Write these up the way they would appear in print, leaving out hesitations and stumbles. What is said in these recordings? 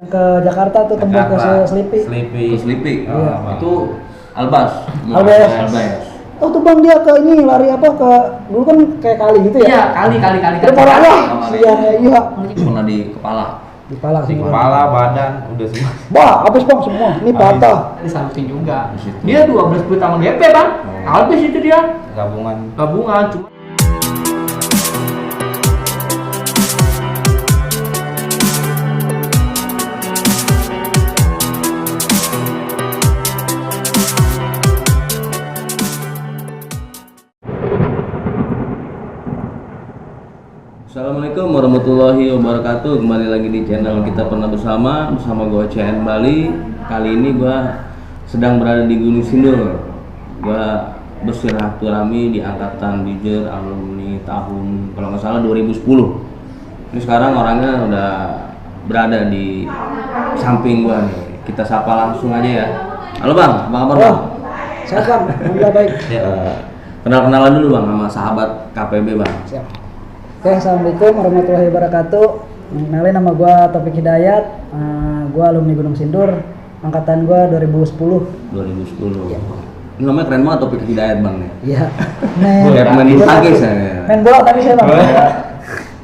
Ke Jakarta tuh tembus ke Selipi. Ke Selipi. Iya. Itu Albas. Oh tuh bang, dia ke ini lari apa ke dulu kan kayak kali gitu ya? Iya, kali. Terus parah lah. Iya. Pernah di kepala. Di kepala Di semua. kepala, badan, udah semua. Wah, habis bang semua. Ini patah. Di samping juga. Di situ. Dia 12 bulan tahun DP bang. Habis itu dia. Gabungan. Cuma. Assalamualaikum warahmatullahi wabarakatuh. Kembali lagi di channel Kita Pernah bersama gue CN Bali. Kali ini gue sedang berada di Gunung Sindur. Gue bersilaturahmi di angkatan Bijer alumni tahun kalau nggak salah 2010. Ini sekarang orangnya udah berada di samping gue nih. Kita sapa langsung aja ya. Halo bang, apa kabar bang? Sehat bang, alhamdulillah baik. Kenal-kenalan dulu bang sama sahabat KPB bang. Siap. Oke, assalamualaikum warahmatullahi wabarakatuh. Kenalin, nama gue Taufik Hidayat. Gue alumni Gunung Sindur. Angkatan gue 2010. 2010. Iya. Ini namanya keren banget, Taufik Hidayat bang nih. Iya. Main bulu tangkis ya. Main bola tapi saya bang.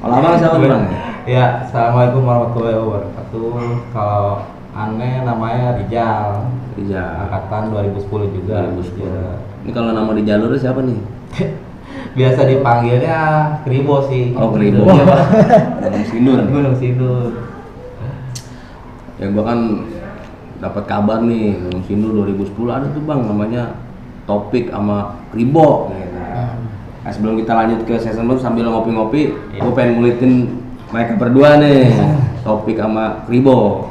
Kalau abang siapa bang? Ya, assalamualaikum warahmatullahi wabarakatuh. Kalau aneh namanya Rijal. Angkatan 2010 juga. 2010. Ya. Ini kalau nama di jalur siapa nih? Biasa dipanggilnya Kribo sih. Oh, Kribo. Iya, Pak. Gunung Sindur. Gunung Sindur. Ya gua kan dapat kabar nih Gunung Sindur 2010 ada tuh bang namanya Topik sama Kribo. Gitu. Nah, sebelum kita lanjut ke season baru sambil ngopi-ngopi, gua pengen ngulitin mereka berdua nih, Topik sama Kribo.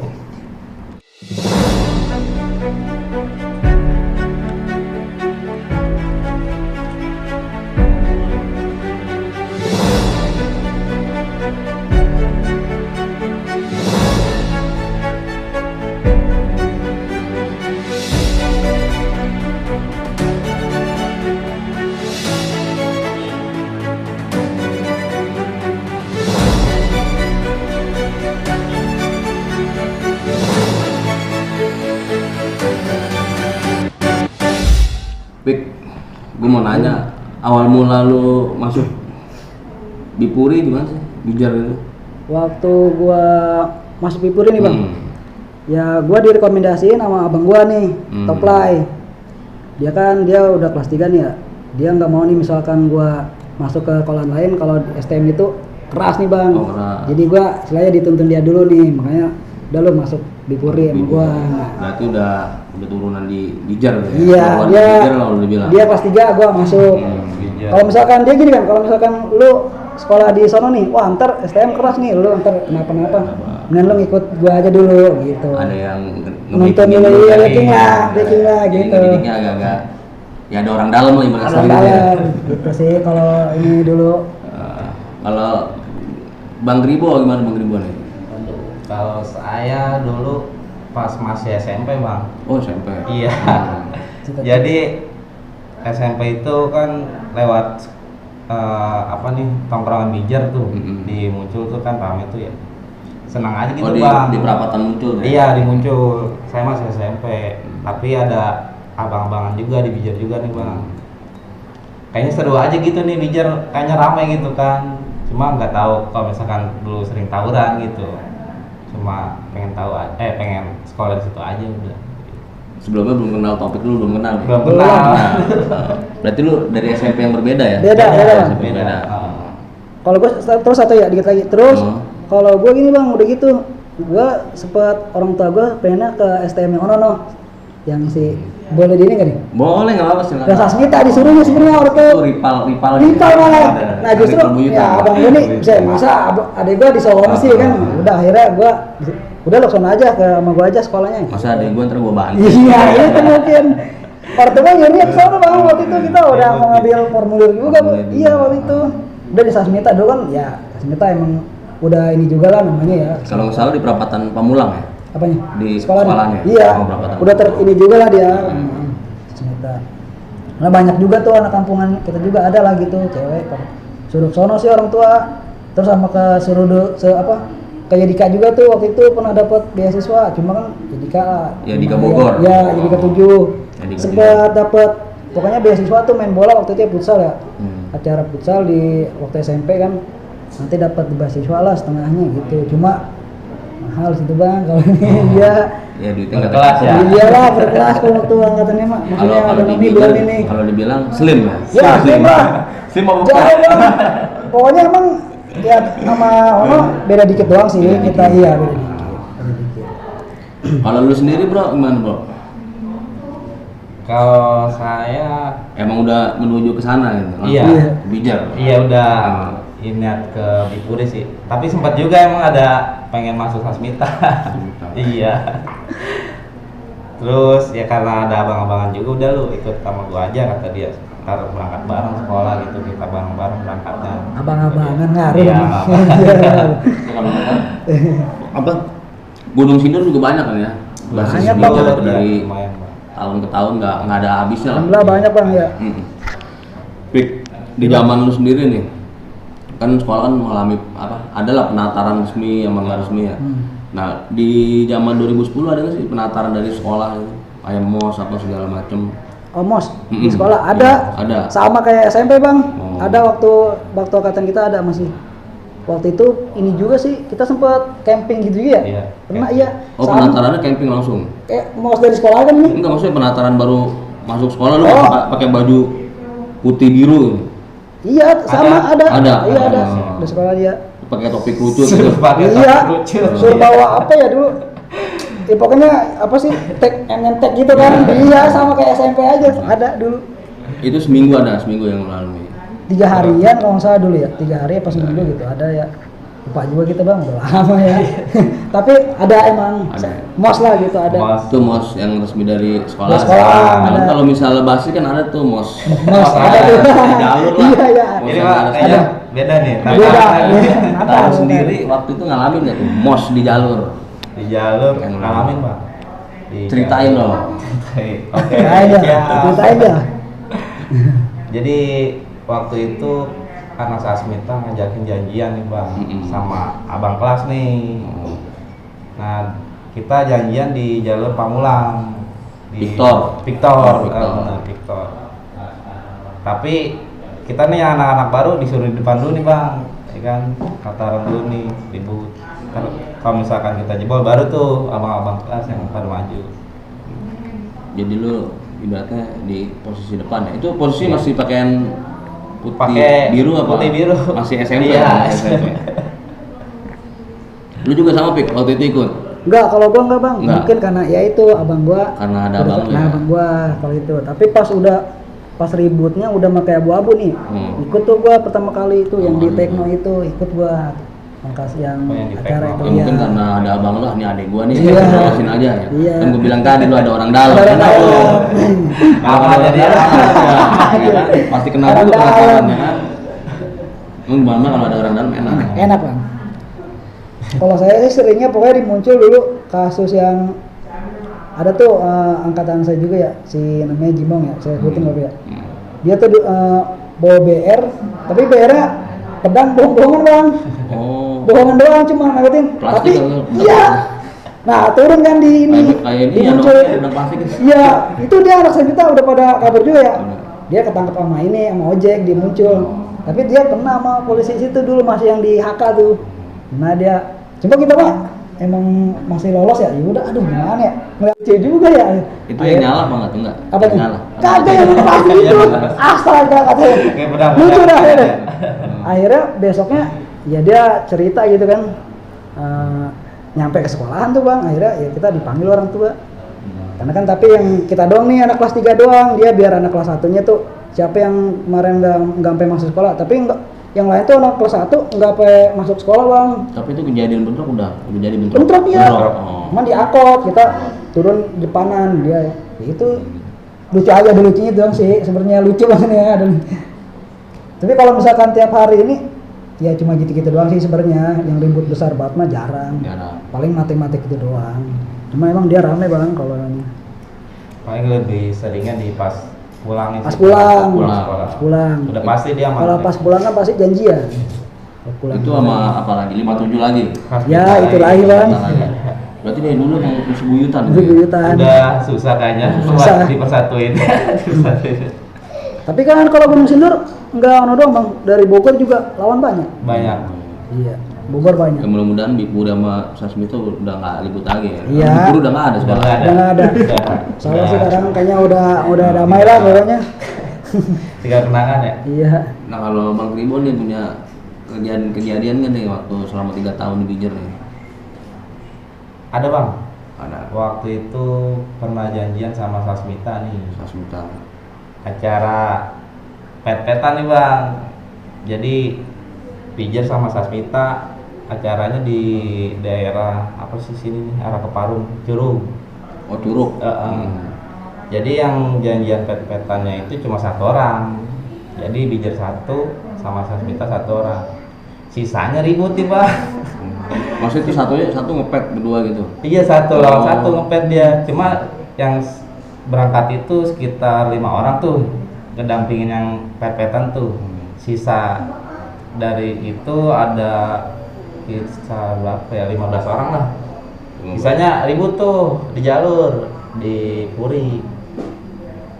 Pik, gue mau nanya, awal mula lu masuk Bipuri gimana sih? Bijar itu? Waktu gue masuk Bipuri nih bang. Ya gue direkomendasiin sama abang gue nih, Toplay. Dia udah kelas 3 nih ya. Dia nggak mau nih misalkan gue masuk ke kolam lain, kalau STM itu keras nih bang. Oh, keras. Jadi gue istilahnya dituntun dia dulu nih, makanya udah lu masuk Bipuri sama gue. Berarti udah turunan di Bijar ya? Iya, dia kelas 3 gue masuk. Kalau misalkan dia gini kan, kalau misalkan lu sekolah di sono nih, wah ntar STM keras nih, lu ntar kenapa-napa, mending lu ngikut gua aja dulu gitu. Ada yang nonton dulu ya, backing lah gitu. Didiknya agak-agak, ya ada orang dalam lah ibaratnya. Orang dalam, gitu sih kalau ini dulu. Kalau Bang Gribo gimana Bang Gribo nih? Kalau saya dulu pas masih SMP bang. Oh SMP. Iya. Jadi SMP itu kan lewat tongkrongan Bijar tuh, di Muncul tuh kan rame tuh ya. Senang aja gitu bang. Di perapatan Muncul ya? Iya di Muncul. Saya masih SMP, tapi ada abang-abangan juga di Bijar juga nih bang. Kayaknya seru aja gitu nih Bijar, kayaknya ramai gitu kan. Cuma nggak tahu kalau misalkan dulu sering tawuran gitu. Cuma pengen sekolah di situ aja udah. Sebelumnya belum kenal Topik dulu, belum kenal. Belum kenal. Berarti lu dari SMP yang berbeda ya? Beda. SMP beda. Kalau gua terus satu ya dikit lagi. Terus kalau gua gini bang, udah gitu, gua sempet orang tua gua pengennya ke STM yang ono yang si boleh di ini nggak nih? Boleh, nggak apa-apa silakan. Sasmita disuruhnya sebenarnya waktu itu Ripal malah. Nah justru ya abang gue nih masa adik gue di Solo sih kan. Udah akhirnya gue udah lo sono aja ke sama gue aja sekolahnya. Masa adik gue ntar gue bantu. Iya itu mungkin. Pertemuan nyarinya ke sana bang, waktu itu kita udah mau ngambil formulir juga bu. Iya waktu itu udah di Sasmita dulu kan, ya Sasmita emang udah ini juga lah namanya ya. Kalau nggak salah di perapatan Pamulang ya? Apanya? Di sekolahnya. sekolahnya? Iya. Oh, udah ini juga lah dia. Sasmita. Nah banyak juga tuh anak kampungan kita juga ada lah gitu cewek. Suruh sono sih orang tua. Terus sama ke suruh kayak Dika juga tuh waktu itu pernah dapat beasiswa, cuma kan Dika Ya, Dika Bogor. ya Dika 7 Ya, Dika sempat dapat pokoknya beasiswa tuh main bola waktu itu ya, futsal ya. Acara futsal di waktu SMP kan nanti dapat beasiswa lah setengahnya gitu, cuma mahal situ bang kalau ini dia Ya duitnya nggak Berkelas ya? iya lah berkelas kalau waktu angkatannya mak maksudnya ada Nomi bilang ini kalau dibilang slim ya. ya slim lah Slim apa jauh bukan? bang pokoknya emang ya sama Ono beda dikit doang sih kita iya beda dikit. Kalau lu sendiri bro gimana bro? Kalau saya Emang udah menuju ke sana gitu? Iya. Bijar. iya udah niat ke Bipuri sih. Tapi sempat juga emang ada pengen masuk Hasmita. Iya. Terus ya karena ada abang-abangan juga udah lu ikut sama gua aja kata dia. Ntar berangkat bareng sekolah gitu kita bareng-bareng berangkatnya. Abang-abangan ngaruh Iya, Bang. abang. Apa? Gunung Sindur juga banyak kan ya? Basis Banyak, Bijar Bang. tuh dari Lumayan, Bang. tahun ke tahun nggak ada habisnya lah. Alhamdulillah banyak bang ya. Pik, di zaman lu sendiri nih, kan sekolah kan mengalami apa? Adalah penataran resmi sama nggak resmi ya. Nah di zaman 2010 ada nggak sih penataran dari sekolah itu? Kayak MOS apa segala macem? Omos Mm-mm. di sekolah ada. Ada. Sama kayak SMP bang. Oh. Ada waktu angkatan kita ada masih. Waktu itu ini juga sih kita sempat camping gitu ya. Iya. Pernah iya. Oh Sama- penatarannya camping langsung? mos dari sekolah kan nih. Enggak maksudnya penataran baru masuk sekolah lu Oh. pakai baju putih biru, Iya sama ada. Ada. Iya ada. Oh. Di sekolah dia. pakai topi kerucut gitu. Pakai Iya. topi lucu. Suruh bawa apa ya dulu? Ya pokoknya apa sih tag tag gitu kan. Iya sama kayak SMP aja ada dulu. Itu seminggu yang lalu. 3 harian kalau nggak salah dulu ya. 3 hari apa seminggu gitu ada ya. Lupa juga kita bang udah lama ya. Tapi ada emang Ada. mos lah gitu ada. Mos. Itu MOS yang resmi dari sekolah. Dari sekolah, Nah, ada. kalau misalnya basi kan ada tuh MOS. Mos ada tuh. Jalur lah. Iya iya. MOS Ini yang mah ada kayaknya sekolah. beda nih. Beda. Tapi Iya. Tahu sendiri waktu itu ngalamin nggak tuh MOS di jalur? di jalur Yang ngalamin Bang. Ceritain dong. Oke. Ceritain ya. Ya. Ceritain ya. Jadi waktu itu karena Sasmita ngajakin janjian nih Bang sama abang kelas nih. Nah, kita janjian di jalur Pamulang di Victor. Victor, Victor. benar, Victor. Tapi kita nih anak-anak baru disuruh di depan dulu nih Bang, ya kan, kata orang dulu nih ribut. Kalau misalkan kita jebol baru tuh abang-abang kelas yang pada maju. Jadi lu ibaratnya di posisi depan ya. Itu posisi masih pakaian putih Pakai biru apa? putih biru. Masih SMP. Iya. Masih SMP. Lu juga sama Pik waktu itu ikut? Enggak, kalau gua enggak bang. Enggak. Mungkin karena ya itu abang gua. Karena ada abang lu Nah, ya? abang gua kalau itu. Tapi pas ributnya udah pakai abu-abu nih. Ikut tuh gua pertama kali itu yang di Oh, Tekno itu ikut gua. Makasih yang Oh, yang di acara Tekno. itu Ya, mungkin karena ada abang lu, nih adek gua nih, Iya. jelasin aja ya. Iya. Kan gua bilang tadi lu ada orang dalam. Ada orang Kenapa dalam. lu? Kalau Apa ada jadi orang apa? dalam, ya kan? Pasti kenal Orang dulu dalam. penasaran ya kan. Emang gimana kalau ada orang dalam enak? enak bang. Kalau saya sih seringnya pokoknya dimuncul dulu kasus yang ada tuh angkatan saya juga ya si namanya Jimong ya saya sebutin nggak ya. Dia tuh bawa BR tapi BR-nya pedang bohong-bohongan bang. Oh. Bohongan doang cuma ngagetin. Plastik Tapi atau- iya. Nah turun kan di ini. Kayak ini ya dimuncul. dong, udah plastik. Iya itu dia anak saya kita udah pada kabur juga ya. Bener. Dia ketangkep sama ini sama ojek dia muncul. Tapi dia kena sama polisi situ dulu masih yang di HK tuh. Nah dia coba kita pak emang masih lolos ya. Ya udah aduh gimana ya. Ngeliat cewek juga ya. Itu yang nyala banget tuh enggak? Apa Yang nih? nyala. Kagak yang pasti itu. Astaga katanya. Kayak pedang. Lucu dah akhirnya. Akhirnya besoknya ya dia cerita gitu kan. Nyampe ke sekolahan tuh bang. Akhirnya ya kita dipanggil orang tua. Karena kan tapi yang kita doang nih anak kelas 3 doang. Dia biar anak kelas 1-nya tuh siapa yang kemarin nggak sampai masuk sekolah. Tapi enggak yang lain tuh anak kelas 1 nggak sampai masuk sekolah bang. Tapi itu kejadian bentrok udah jadi bentrok. Bentrok ya. Oh. Cuman diangkot kita turun depanan dia. Ya itu lucu aja ada lucunya doang sih. Sebenarnya lucu banget ya. Tapi kalau misalkan tiap hari ini ya cuma gitu-gitu doang sih sebenarnya. Yang ribut besar banget mah jarang. Jarang. Paling matik-matik gitu doang. Cuma emang dia rame bang kalau ini. Paling lebih seringnya di pas pulangin Pas sih. pulang. Pulang sekolah. Pas pulang. Udah pasti dia Kalau pas pulang kan pasti janjian. Kalau pulang Itu sama apa lagi? 57 lagi. Ya itu lagi bang. Berarti dari dulu mau sebuyutan. Itu buyutan. Udah susah kayaknya Susah. buat dipersatuin. Tapi kan kalau Gunung Sindur nggak ono doang bang, dari Bogor juga lawan banyak. Banyak. Iya, Bogor banyak. Ya, mudah-mudahan Bipuri sama Sasmito udah nggak ribut lagi ya. Iya. Bipuri udah nggak ada sekarang. Udah Udah nggak ada. Soalnya sekarang kayaknya udah damai lah pokoknya. Tinggal kenangan ya. Iya. Nah kalau Bang Tribun nih punya kejadian kan nih waktu selama 3 tahun di Bijer nih. Ada bang. Ada Waktu itu pernah janjian sama Sasmita nih. Sasmita. Acara pet-petan nih bang. Jadi Pijer sama Sasmita acaranya di daerah apa sih sini nih, arah Keparung, Curug. Oh Curug. Jadi yang janjian pet-petannya itu cuma 1 orang. Jadi Pijer 1 sama Sasmita 1 orang. Sisanya ribut nih bang. Maksudnya itu satu ngepet berdua gitu. Iya 1 lawan 1 ngepet dia. Cuma yang berangkat itu sekitar 5 orang tuh ngedampingin yang pet-petan tuh. Sisa dari itu ada kisah berapa ya, 15 orang lah. Sisanya ribut tuh di jalur di Puri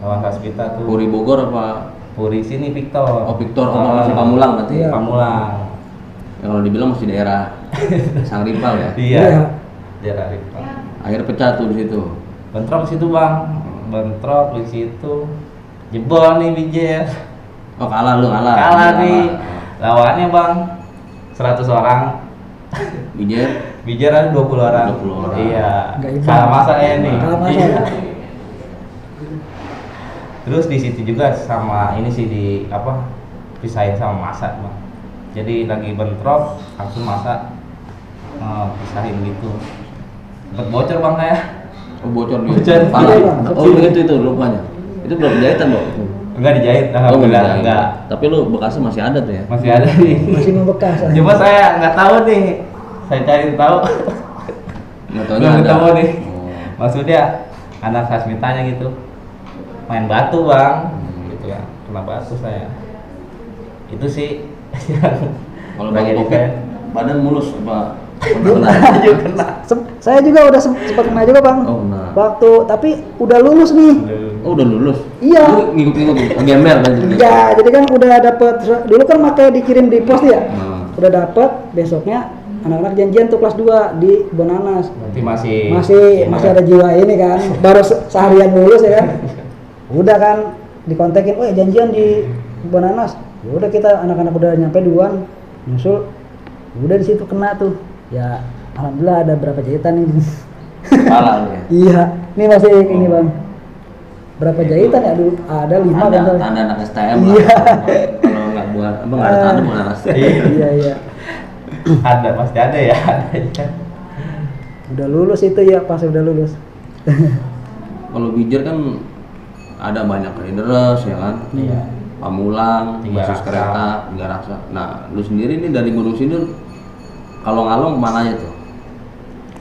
lawan Sasmita tuh. Puri Bogor apa? Puri sini Victor. Oh Victor, masih Pamulang berarti. Iya. Pamulang. Ya, kalau dibilang masih daerah Sangripal ya. Iya. Iya. Daerah Victor. Akhirnya pecah tuh di situ. Bentrok di situ bang. Bentrok di situ. Jebol nih Bijer. Oh kalah lu kalah. Kalah nih. Lawannya bang 100 orang. Bijer. Bijer ada 20 orang. 20 orang. Iya. Nggak imbang. Salah masak ya nih. Salah masak. Iya. Terus di situ juga sama ini sih di apa pisahin sama masak bang. Jadi lagi bentrok langsung masak pisahin gitu. Sempet bocor bang saya. Oh bocor dia. Bocor. Parah. Iya, Bang. Oh itu lupanya. Itu belum jahitan loh. Enggak dijahit, Oh, alhamdulillah dijahit. enggak. Tapi lu bekasnya masih ada tuh ya. Masih ada nih. Masih membekas. Cuma saya nggak tahu nih. Saya cari tahu. Nggak taunya Belum ada. ketemu nih. Oh. Maksudnya anak Sasmitanya gitu. Main batu bang. Gitu ya. Kena batu saya. Itu sih yang Kalau Bang bagian Topik event. badan mulus apa? Kena. Saya juga udah sempat kena juga bang. Oh, kena. Waktu tapi udah lulus nih. Oh udah lulus. Iya. Lu ngikut-ngikut ngemer kan? Iya, jadi kan udah dapet. Dulu kan pakai dikirim di pos ya. Udah dapet. Besoknya anak-anak janjian tuh kelas 2 di Bonanas. Berarti masih Masih ada jiwa ini kan. Baru seharian lulus ya kan. Udah kan dikontekin, oh janjian di Bonanas. Ya udah kita anak-anak udah nyampe duluan, nyusul. Udah di situ kena tuh. Ya alhamdulillah ada berapa jahitan ini. Kalah lu ya. Iya, ini masih ini bang. Berapa jahitan ya dulu? Ada 5 kan? Tanda anak STM Iya. lah. Kalau nggak buat apa nggak ada tanda bukan anak STM. Iya iya. ada pasti ada ya. Ada aja. Udah lulus itu ya, pas udah lulus. Kalau Bijer kan ada banyak riders ya kan. Iya. Pamulang, Tiga basis Raksa. kereta, Tiga Raksa. Nah, lu sendiri nih dari Gunung Sindur kalau ngalong kemana aja tuh?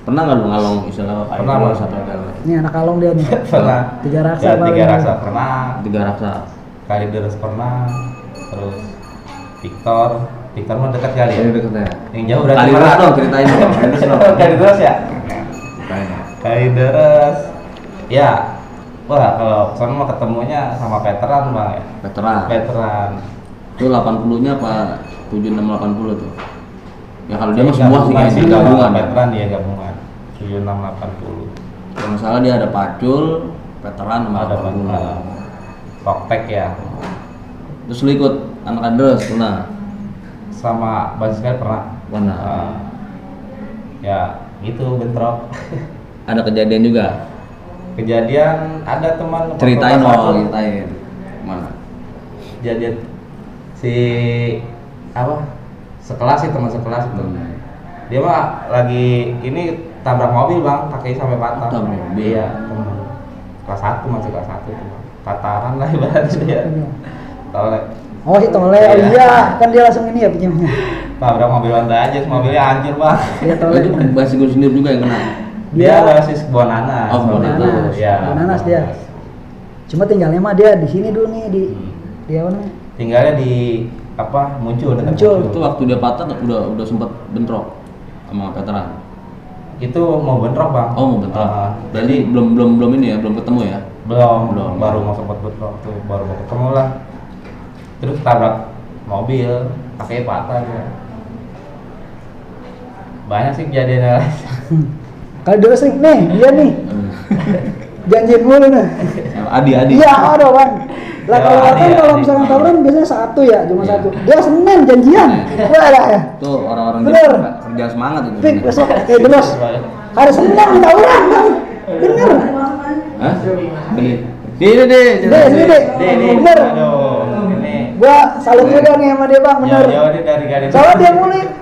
Pernah nggak lu ngalong istilah kayak Pernah, gitu, Bang. satu kali? Ini anak kalong dia nih. Pernah. Tiga Raksa Ya, paling. 3 Raksa pernah. Tiga Raksa. Kalideres pernah. Terus Victor mah dekat kali ya. Ini deket ya. Yang jauh berarti Kalideres mana? dong ceritain dong. Kalideres dong. Kalideres ya. Ceritain. Kalideres. Ya. Wah, kalau sono mah ketemunya sama veteran bang ya. Veteran. Veteran. Itu 80-nya apa 76 80 tuh? Ya kalau dia mah Iya, semua sih gabungan kayaknya gabungan. Veteran dia gabungan. 76 80. Kalau nggak salah dia ada Pacul, veteran sama Ada 80. veteran. Toktek ya. Terus lu ikut anak Adres pernah? Sama basisnya pernah. Pernah. Ya, gitu bentrok. Ada kejadian juga. Kejadian ada teman Ceritain kelas satu. ceritain. Mana? Kejadian si apa? Sekelas sih teman sekelas itu. Dia mah lagi ini tabrak mobil bang, kaki sampai patah. Tabrak mobil. Iya, teman. Kelas 1 masih kelas 1 tuh. Tataran lah ibaratnya dia. Tolek. Oh si Tole, oh iya kan dia langsung ini ya pinjamnya. Tabrak mobil Honda aja, mobilnya hancur bang. Dia Tole. Itu bahasa gue sendiri juga yang kena. Dia basis Bonanas. Oh, Bonanas. Ya. Bonanas dia. Cuma tinggalnya mah dia di sini dulu nih di apa namanya? Tinggalnya di muncul dekat Muncul. Itu waktu dia patah udah sempat bentrok sama veteran. Itu mau bentrok bang. Oh, mau bentrok. Berarti Jadi belum ini ya, belum ketemu ya? belum baru mau sempat bentrok tuh, baru mau ketemu lah. Terus tabrak mobil, kakinya patah ya. Banyak sih kejadian. Kalau dulu sering nih, dia nih janjian mulu nih. Adi. Iya ada bang. Lah Ya, kalau Adi, kan kalau Adi. misalkan tawuran biasanya satu ya, cuma Iya. satu. Dia Senin janjian. Wah ada ya. Tuh orang-orang Bener. kerja semangat itu. Fik besok kayak terus. Hari Senin tawuran bang. Bener. Hah? Beli. Ini deh. Sini deh. Bener. Aduh, ini. Gua salut juga nih sama dia bang, bener. Jauh dia dari garis. Soalnya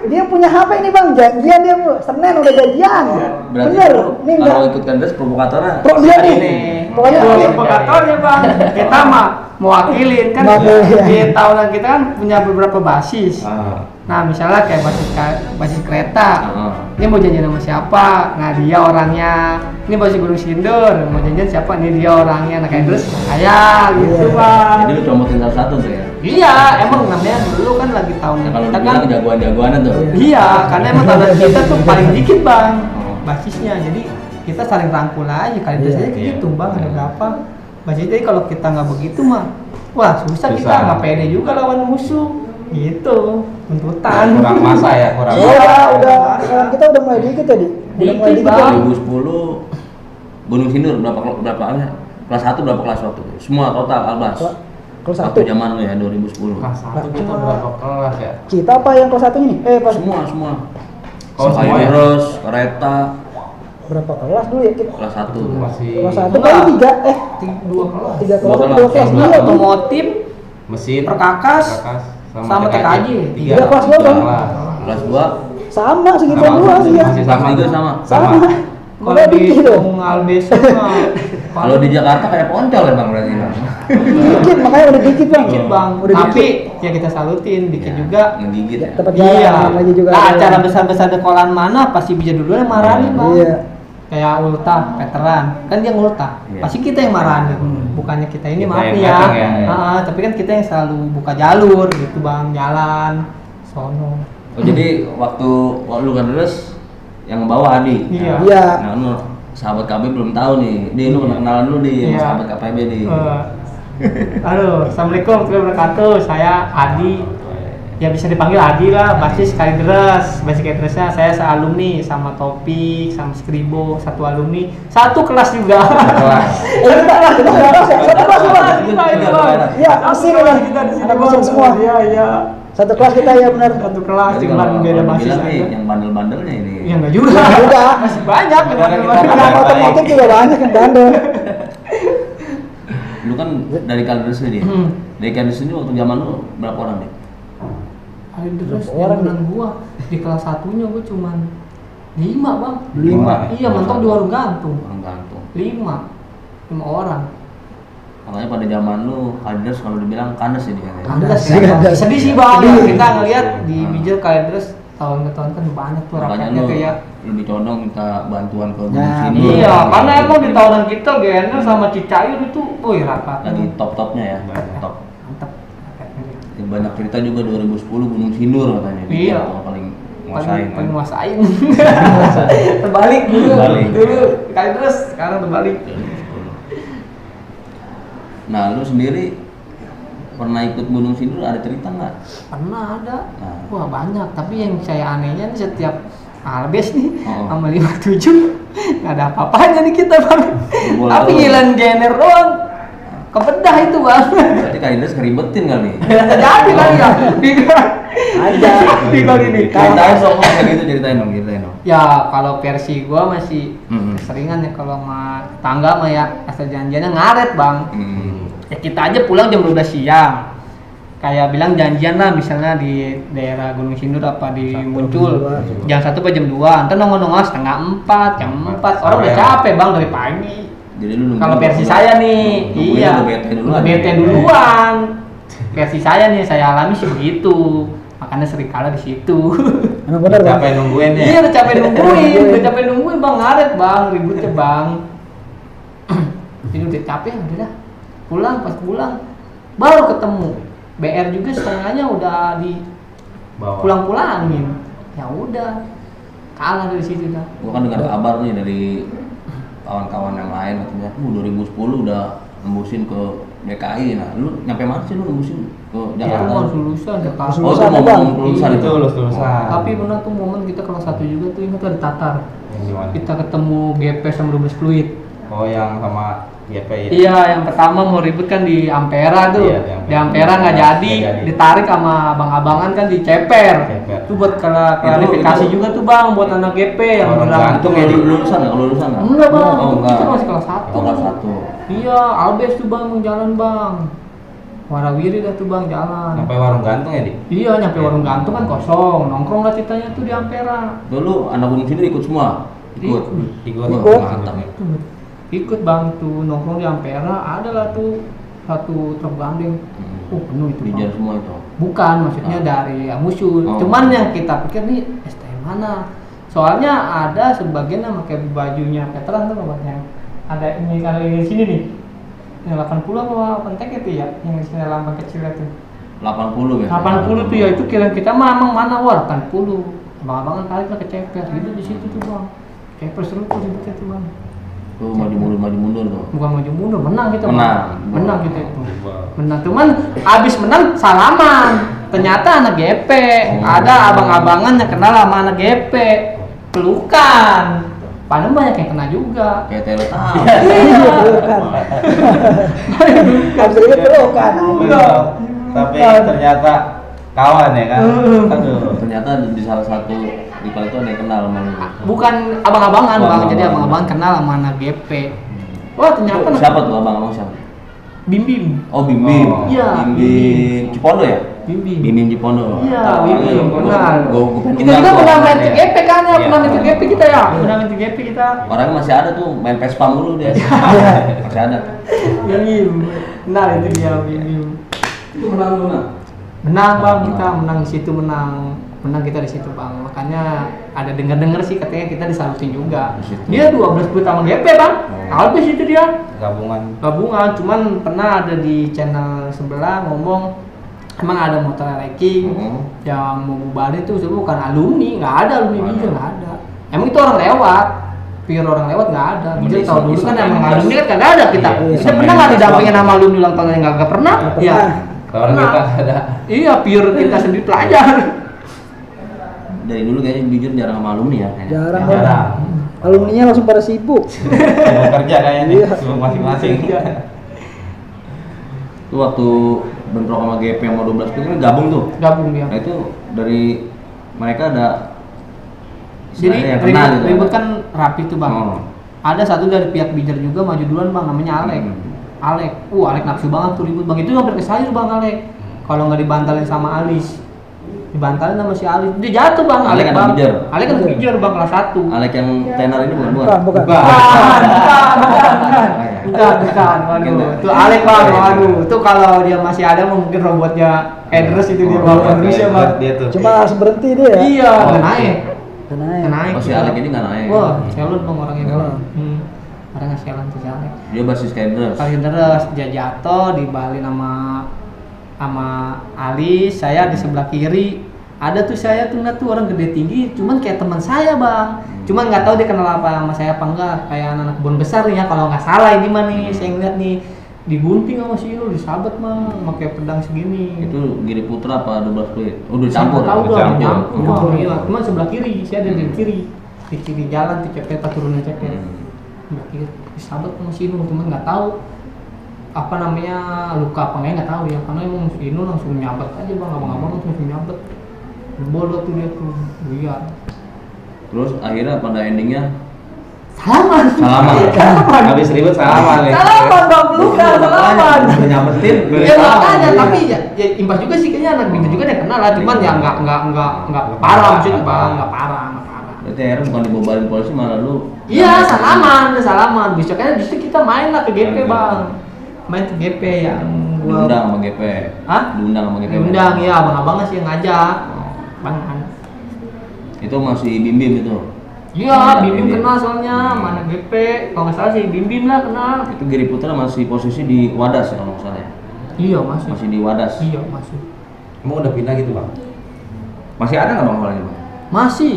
dia punya HP ini bang, janjian dia bu. Senin udah janjian. Berarti Bener. lu Nih kalau enggak. ikut kandas provokatornya. Pro dia nih. Ini. Pokoknya Gua ini. provokatornya bang, kita mah mewakilin kan. Mewakili, Di ya. tahunan kita kan punya beberapa basis. Ah. Nah misalnya kayak basis kereta, Ah. ini mau janjian sama siapa? Nah dia orangnya. Ini basis Gunung Sindur, mau janjian siapa? Ini dia orangnya. Nah kayak terus saya gitu Iya. bang. Jadi lu comotin salah satu tuh ya. Iya, emang namanya dulu kan lagi tahun Nah, kalau kita kan. dibilang jagoan-jagoanan tuh. Iya, karena emang tahunan kita tuh paling dikit bang Oh. basisnya. Jadi kita saling rangkul aja. Kali Iya. biasanya kayak Iya. gitu bang, ada berapa? Basisnya jadi kalau kita nggak begitu mah, wah susah kita Susah. nggak pede juga lawan musuh. Gitu, tuntutan. Kurang masa ya, kurang. Iya, Iya. udah sekarang kita udah mulai dikit tadi. Udah mulai Dikit, dikit Bang. ya. 2010 Gunung Sindur berapa aja? Kelas 1 berapa kelas waktu itu? Semua total Albas. Kelas Waktu 1. zaman lu ya 2010. Kelas 1 kita berapa kelas ya? Kita apa yang kelas 1 ini? Pas Semua. Oh, semua ya? Virus, kereta, berapa kelas dulu ya kita? kelas 1. Itu masih Kelas 1 Enggak. kan 3 Dua kelas. 3 Dua kelas, kelas. 2 kelas Iya, iya. Otomotif, mesin, perkakas, sama TKJ. Tiga Kelas dua, Bang. kelas. Kelas 2 Sama segitu Sama, doang masih- iya. masih kelas 3 sama. Sama. Kalau Mulai di dikit loh. Albes mah Kalau di Jakarta kayak poncol ya Bang berarti Bang. Dikit makanya udah dikit bang. dikit bang, Udah tapi dikit. ya kita salutin dikit Ya, juga. ngegigit ya. Tempat Iya. jalan lagi juga. Nah, ada. acara besar-besar sekolah mana pasti bisa duluan yang marahin bang. Iya. Kayak ulta, veteran, kan dia ngulta. Iya. Pasti kita yang marahin. Bukannya kita ini Kita maaf yang nih ya. datang ya, ya. Tapi kan kita yang selalu buka jalur gitu bang, jalan, sono. Oh jadi waktu lu kan terus yang bawa Adi. Iya. Iya. Nah, lu sahabat KB belum tahu nih. Dia lu kenalan lu di Iya. sahabat KPB nih. Halo, assalamualaikum warahmatullahi wabarakatuh. Saya Adi. Ya bisa dipanggil Adi lah, basis Kalideres. Basis Kalideresnya saya sealumni sama Topik, sama Skribo, satu alumni, satu kelas juga. Kelas. Kita kelas ya, satu kelas bang. Kita itu, Bang. Iya, Satu mesin kelas bang. kita di sini, Anak Bang. mesin semua. Iya, iya. Satu kelas kita ya benar. Satu kelas, Jadi cuma kalau beda basis dibilang nih aja. yang bandel-bandelnya ini. Ya enggak juga. Enggak juga. Masih banyak yang Karena kita bandel-bandel. Anak otomotif juga banyak yang bandel. Lu kan dari Kalideres nih. Hmm. Dari Kalideres ini waktu zaman lu berapa orang nih? Kalideres Berapa orang zamanan gua di kelas satunya gua cuman 5 bang. 5. Iya, mentok di warung gantung. Orang gantung. 5 orang. Makanya pada zaman lu Kalideres kalau dibilang kandas ya dia. Kandas Kandas. ya. Kandas. Sedih sih bang. Sedih. Kita ngelihat di Hmm. Bijil Kalideres tahun ke tahun kan banyak tuh Makanya rapatnya lu kayak. lebih condong minta bantuan ke Gunung Nah, Sindur. Iya, karena emang di tahunan kita GNR sama Cicair itu, wih rapat. Lagi top-topnya ya, top. Mantep. Ya, banyak cerita juga 2010 Gunung Sindur katanya. Iya. Yang paling nguasain. Paling nguasain. Terbalik dulu. Terbalik. Dulu Kalideres, sekarang terbalik. Nah, lu sendiri pernah ikut Gunung Sindur ada cerita nggak? Pernah ada. Nah. Wah banyak, tapi yang saya anehnya nih setiap Albes nih Oh. sama 57 nggak ada apa-apanya nih kita bang. Jebol Tapi terus. giliran GNR doang kebedah itu bang. Berarti Kalideres ngeribetin kali. Jadi kali ya. Ada. Di kali ini. Ceritain dong, kayak gitu ceritain dong. Ya kalau versi gua masih Mm-mm. keseringan ya kalau sama tangga mah ya asal janjiannya ngaret bang. Hmm. Ya kita aja pulang jam 12 siang. Kayak bilang janjian lah misalnya di daerah Gunung Sindur apa di Muncul jam 1 apa jam 2, ntar nongol-nongol setengah 4, jam 4 orang udah capek bang dari pagi. Jadi lu nunggu. Kalau versi saya nih, nungguin iya udah bete duluan. udah bete duluan. Versi saya nih, saya alami sih begitu, makanya sering kalah di situ. Emang benar bang. Capek nungguin ya. Iya udah capek nungguin bang, ngaret bang, ributnya bang. Jadi udah capek, udah dah pulang, pas pulang baru ketemu BR juga setengahnya udah di Bawa. pulang-pulangin. Ya udah, kalah dari situ dah. Gua kan dengar kabar nih dari kawan-kawan yang lain katanya, 2010 udah nembusin ke DKI. Nah, lu nyampe mana sih lu nembusin ke Itu Jakarta? mau lulusan Jakarta. Oh, itu Lulusan, mau Bang. lulusan itu. Lulusan. Tapi benar tuh momen kita kelas 1 juga tuh ingat ada Tatar. Yang gimana? Kita ketemu GP sama 12 Fluid. Oh, yang sama GP ya? Iya, yang pertama mau ribut kan di Ampera tuh. Iya, di Ampera nggak jadi, ditarik sama abang-abangan kan di Ceper. Ceper. Itu buat klarifikasi Itu- juga tuh bang, buat anak GP yang Orang bilang. Itu kayak di lulusan nggak? Lulusan nggak? Enggak bang, Oh, itu enggak. kita masih kelas 1. Oh, kelas 1. Iya, Albes tuh bang yang jalan bang. Warawiri dah tuh bang jalan. Sampai warung gantung ya, Di? Iya, nyampe warung gantung kan kosong. Nongkrong lah ceritanya tuh di Ampera. Dulu anak gunung sini ikut semua. Ikut. Ikut. Ikut. Mantap. Ikut bang tuh nongkrong di Ampera, ada lah tuh satu truk gandeng. Oh penuh itu Dijar bang. semua itu. Bukan, maksudnya dari musuh. Oh. Cuman yang kita pikir nih STM mana? Soalnya ada sebagian yang pakai bajunya veteran tuh yang ada ini kalau di sini nih. Yang 80 apa 8 itu ya? Yang di sini lambang kecil itu. 80 ya. 80 tuh ya itu kira kita mah emang mana wah 80. Abang-abangan tarik lah ke ceper gitu di situ tuh bang. Ceper seru tuh ributnya tuh bang. Tuh maju mundur tuh. Bukan maju mundur, menang kita Menang. Bang. Menang kita itu. Menang, cuman abis menang salaman. Ternyata anak GP, ada abang-abangan yang kenal sama anak GP, pelukan. Padahal banyak yang kena juga. Kayak teletal. Iya, pelukan. Habis itu pelukan. Enggak. Tapi ternyata kawan ya kan? Aduh. Ternyata di salah satu di kali itu ada yang kenal sama lu. Bukan abang-abangan Oh, bang, jadi abang-abangan. abang-abangan kenal sama anak GP. Wah ternyata Tuh, siapa tuh abang siapa? Bim Bim. Oh, Bim Bim. Oh. Iya, Bim Cipondo ya? Bim Bim. Bim Bim Cipondo. Iya, Tahu, Bim iya, Bim. gua- Benar. gua pengen Kita juga kenal pernah tuh. main Iya. GP kan ya, Iya. pernah main GP kita ya, pernah main GP kita. Orangnya masih ada tuh, main Vespa mulu dia. Masih ada. Bim Bim. Nah itu dia Bim Bim. Itu menang lu, Nak? Menang bang, kita menang di situ menang kita di situ bang. Makanya ada dengar sih katanya kita disalutin juga. Di situ. Dia 12 puluh sama GP bang. Habis itu dia Gabungan. gabungan. Cuman pernah ada di channel sebelah ngomong emang ada motor ranking yang mau bubarin tuh sebenarnya bukan alumni, nggak ada alumni Bijel, nggak ada. Emang itu orang lewat. Pure orang lewat nggak ada. Bijel tahu dulu kan emang alumni kan kagak ada kita. Iya, Kita pernah nggak didampingin sama alumni ulang tahun yang nggak pernah? Nggak Iya. pernah. Kalau kita ada. Iya, pure kita sendiri pelajar. Dari dulu kayaknya jujur jarang sama alumni ya. kayaknya. Jarang. Jarang. Bang. Alumninya langsung pada sibuk. Sibuk kerja kayaknya nih, Iya. sibuk masing-masing. Itu waktu bentrok sama GP yang mau 12 itu kan gabung tuh. Gabung dia. Nah itu dari mereka ada Jadi istilahnya yang kena gitu. ribut kan rapi tuh bang. Oh. Ada satu dari pihak Bijel juga maju duluan bang, namanya Alek. Alek, Alek nafsu banget tuh ribut bang. Itu hampir kesayur bang Alek. Kalau nggak dibantalin sama Alis, dibantalin sama si Alis, dia jatuh bang. Alek anak bang. Bijel? Alek kan Bijel bang kelas 1. Alek yang tenar ini bukan? Bukan, bukan. Bukan. Waduh, itu Alek bang, waduh. Itu kalau dia masih ada mungkin robotnya Edrus itu dia bawa Indonesia bang. Dia tuh. Cuma harus berhenti dia. Iya, Oh, nggak naik. Kenanya. Nggak naik. Oh si Alek ini nggak naik. Wah, selon bang orangnya bang. Selon. Orangnya selon tuh si Alek. Dia basis Kenders. Kali terus dia jatuh dibalin sama Alis, saya di sebelah kiri. Ada tuh saya tuh ngeliat tuh orang gede tinggi, cuman kayak teman saya bang. Cuman nggak tahu dia kenal apa sama saya apa enggak. Kayak anak bon besar nih ya kalau nggak salah ini mah nih. Saya ngeliat nih digunting sama si Inul, disabet mah, pakai pedang segini. Itu Giri Putra apa 12 Fluid? Oh, udah dicampur. Tahu ya? dong, Dicampur. nyampur. Iya, cuman sebelah kiri, saya ada di kiri. Di kiri jalan di cepet turunin cepet. Sebelah kiri disabet sama si Inul, cuman nggak tahu apa namanya luka apa nggak tahu ya, karena emang si Inul langsung nyabet aja bang, abang-abang langsung nyabet. Bodoh tuh dia tuh, lihat. Terus akhirnya pada endingnya Salaman. salaman. Habis ribut salaman ya. Salaman bang, pelukan, salaman. Udah nyampetin. Ya makanya, tapi ya imbas juga sih kayaknya anak Bijel juga dia kenal lah, cuman ya nggak parah maksudnya bang, nggak parah. Berarti akhirnya bukan dibobarin polisi malah lu. Iya, salaman. Besoknya justru kita main lah ke GP bang, main ke GP yang gua Diundang sama GP. Hah? Diundang sama GP. diundang ya, abang-abangnya sih yang ngajak, bang kan. Itu masih Bim itu. Iya, Bim Bim kenal soalnya, mana GP, kalau nggak salah sih Bim Bim lah kenal. Itu Giri Putra masih posisi di Wadas ya kalau nggak salah ya. Iya masih. Masih di Wadas. Iya masih. Emang udah pindah gitu bang? Masih ada nggak bang hallnya bang? Masih.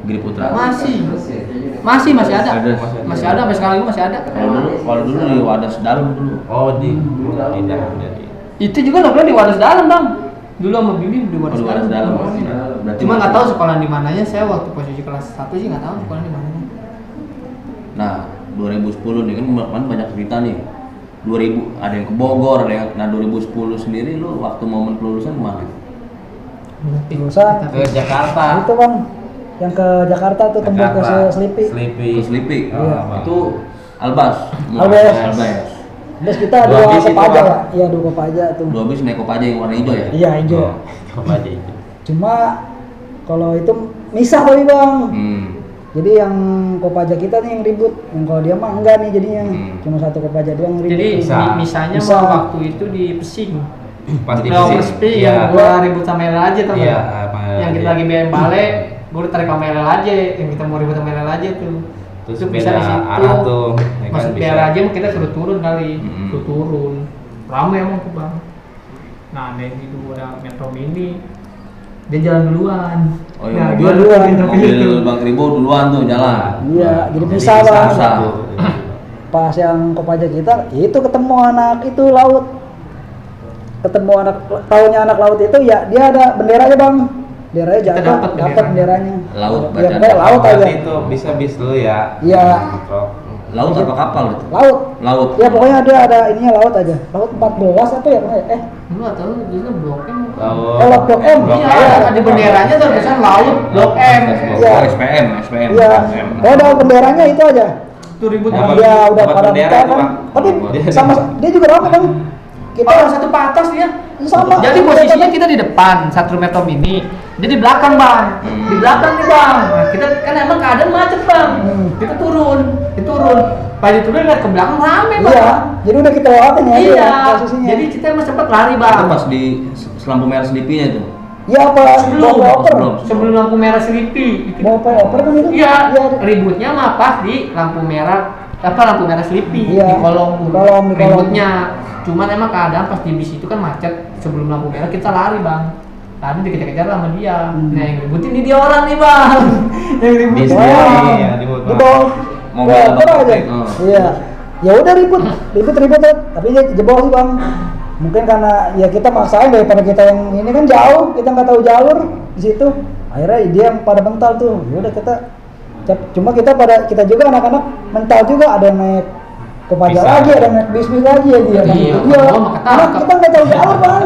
Giri Putra. Masih ada. Masih ada sampai sekarang juga masih ada. Kalau dulu di Wadas dalam dulu. Oh pindah jadi. Itu juga novelnya di Wadas Dalam bang. Dulu sama Bibi di Wadas Di Wadas Dalam. dalam. Berarti Cuma nggak masih- tahu sekolah di mananya. Saya waktu posisi kelas 1 sih nggak tahu sekolah di mananya. Nah, 2010 nih kan banyak cerita nih. 2000 ada yang ke Bogor, ada yang 2010 sendiri lu waktu momen kelulusan kemana? Lulusan Ke Jakarta. itu bang, yang ke Jakarta tuh tembus ke Selipi. Ke Selipi. Iya. Itu Albas. Albas. Terus kita Dua dua bis itu, Kopaja Bang. ya, iya dua Kopaja tuh. Dua bis naik Kopaja yang warna hijau ya? Iya hijau. Coba aja itu. Cuma kalau itu misah tapi bang. Hmm. Jadi yang Kopaja kita nih yang ribut, yang kalau dia mah enggak nih jadinya. Cuma satu Kopaja doang ribut. Jadi Bisa. misalnya Bisa. mau waktu itu di Pesing. Pas di Nah, sini. Pesing Iya. yang gua ribut sama Ella aja tuh. Iya, Yang kita lagi BM Bale, gua ditarik sama Ella aja, yang kita mau ribut sama Ella aja tuh. Terus Itu beda bisa di situ. arah tuh. Ya kan, Masuk bisa. daerah aja kita suruh turun kali. Mm-mm. Suruh turun. Rame emang tuh bang. Nah, ada yang itu ada Metro Mini. Dia jalan duluan. Oh iya, Nah, mobil, gua duluan Metro Mini mobil tuh. Bang Ribo duluan tuh jalan. Iya, jadi Jadi pisah bang. pisah. Pas yang Kopaja kita, itu ketemu anak itu laut. Ketemu anak, taunya anak laut itu ya dia ada benderanya bang. Benderanya Kita jatuh, dapat dapat benderanya. Laut Ya, bacaan. pokoknya laut aja. Berarti itu bisa bis dulu ya. Iya. Metro. Laut apa kapal itu? Laut. Laut. Ya pokoknya dia ada ininya laut aja. Laut 14 apa ya? Lu nggak tahu dulu Blok M. Laut. Oh, Blok M. Blok Iya, M. ada benderanya tuh tulisan Laut Blok M. Iya. Oh, SPM. Iya. SPM. Oh, ada benderanya itu aja. Tuh ribut Dapat- banget. Dia udah dapat pada bendera bentar itu, kan. Bang. Tapi Dia- sama dia juga rame bang. Kita Oh, satu patas dia. sama. Jadi posisinya kita di depan satu Metro Mini, dia di belakang bang, di belakang nih bang. Nah, kita kan emang keadaan macet bang, kita turun. Pas turun lihat ke belakang rame bang. Iya. Jadi udah kita lewatin ya. Iya. dia posisinya. Jadi kita emang sempat lari Itu bang. pas di lampu merah Selipinya itu. Iya apa? Sebelum, Bawa oper. sebelum lampu merah Selipi. Bawa oper kan itu? Iya. Iya. Ributnya mah pas di lampu merah lampu merah Selipi Iya. di kolong Di kolong. ributnya. Cuman emang keadaan pas di bis itu kan macet, sebelum lampu merah kita lari bang. Tadi dikejar-kejar sama dia. Nah yang ributin ini dia orang nih bang. Yang ributin. Bis Wah. dia yang ribut, Di Bang. bawah Mobil oper abang aja. Kopek, oh. Iya. Ya udah ribut ya. Tapi dia jebol sih bang. Mungkin karena ya kita maksain daripada kita yang ini kan jauh, kita nggak tahu jalur di situ. Akhirnya dia yang pada mental tuh. Ya udah cuma kita juga anak-anak mental juga, ada yang naik Kopaja Bisa. lagi, ada yang naik bis lagi ya dia. Iya, Iya. kalau mah ketangkep. Karena kita nggak tahu jalur bang.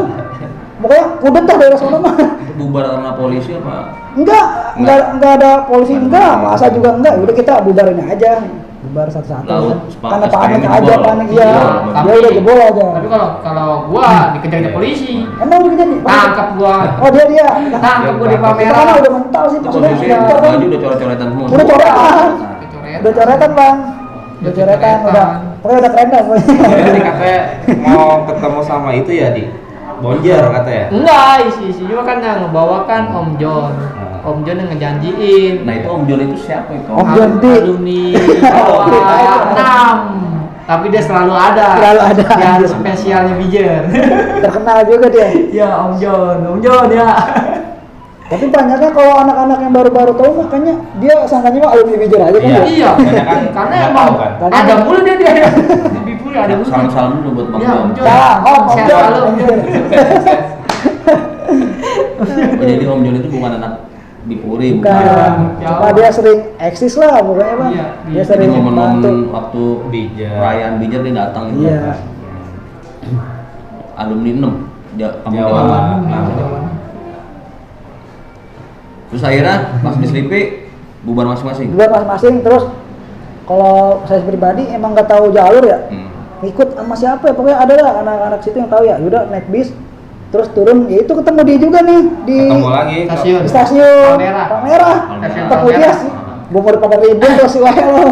Pokoknya kudet dah daerah sana mah. Itu bubar karena polisi apa? Enggak ada polisi, enggak, masa juga enggak. Udah kita bubarin aja. Bubar satu-satu. Laut, Karena SPM panik jebol. aja, panik iya. Tapi- Dia udah jebol aja. Tapi kalau gua dikejar-kejar polisi, Emang udah jadi? tangkap gua. Oh dia. Tangkap gua di Kita kan pameran. udah mental sih, Itu maksudnya posisi udah baju udah coret-coretan semua. Udah coretan. Kecoretan. Udah coretan bang. Udah coretan, udah. Pokoknya udah keren dah. Jadi katanya mau ketemu sama itu ya di Bonjer katanya. Enggak, isi-isinya kan yang ngebawakan Om John. Om John yang ngejanjiin. Nah itu Om Jon itu siapa itu? Om John di. Alumni bawah 6. Tapi dia selalu ada. Selalu ada. Di hari spesialnya Bijer. Terkenal juga dia. Ya Om John ya. Tapi banyaknya kalau anak-anak yang baru-baru tahu makanya dia sangkanya mah alumni Bijur aja kan Iya. ya. Iya, Kebanyakan karena nggak emang tahu kan. ada mulu dia di Bipuri ada mulu. Salam-salam dulu buat Bang Ya, Jon. Om Jon. Salam, Om Sehat John. selalu, Om Jon. Oh, jadi Om Jon itu bukan anak Bipuri, Bukan. Jauh. Cuma dia sering eksis lah pokoknya bang. Iya, Dia iya. Jadi sering momen-momen bantu. waktu Bijar. perayaan Bijar dia datang itu. Iya. Alumni 6 kamu Jawa. Jawa. Nah. Terus akhirnya pas di Selipi bubar masing-masing. Buat masing-masing terus kalau saya pribadi emang nggak tahu jalur ya. Ikut sama siapa ya, pokoknya ada lah anak-anak situ yang tahu ya. Udah naik bis terus turun, ya itu ketemu dia juga nih di Ketemu lagi. Stasiun. di stasiun Palmerah. Palmerah. Stasiun Ketemu dia Palmerah. sih. Gue mau pada ribut terus si Wael lo.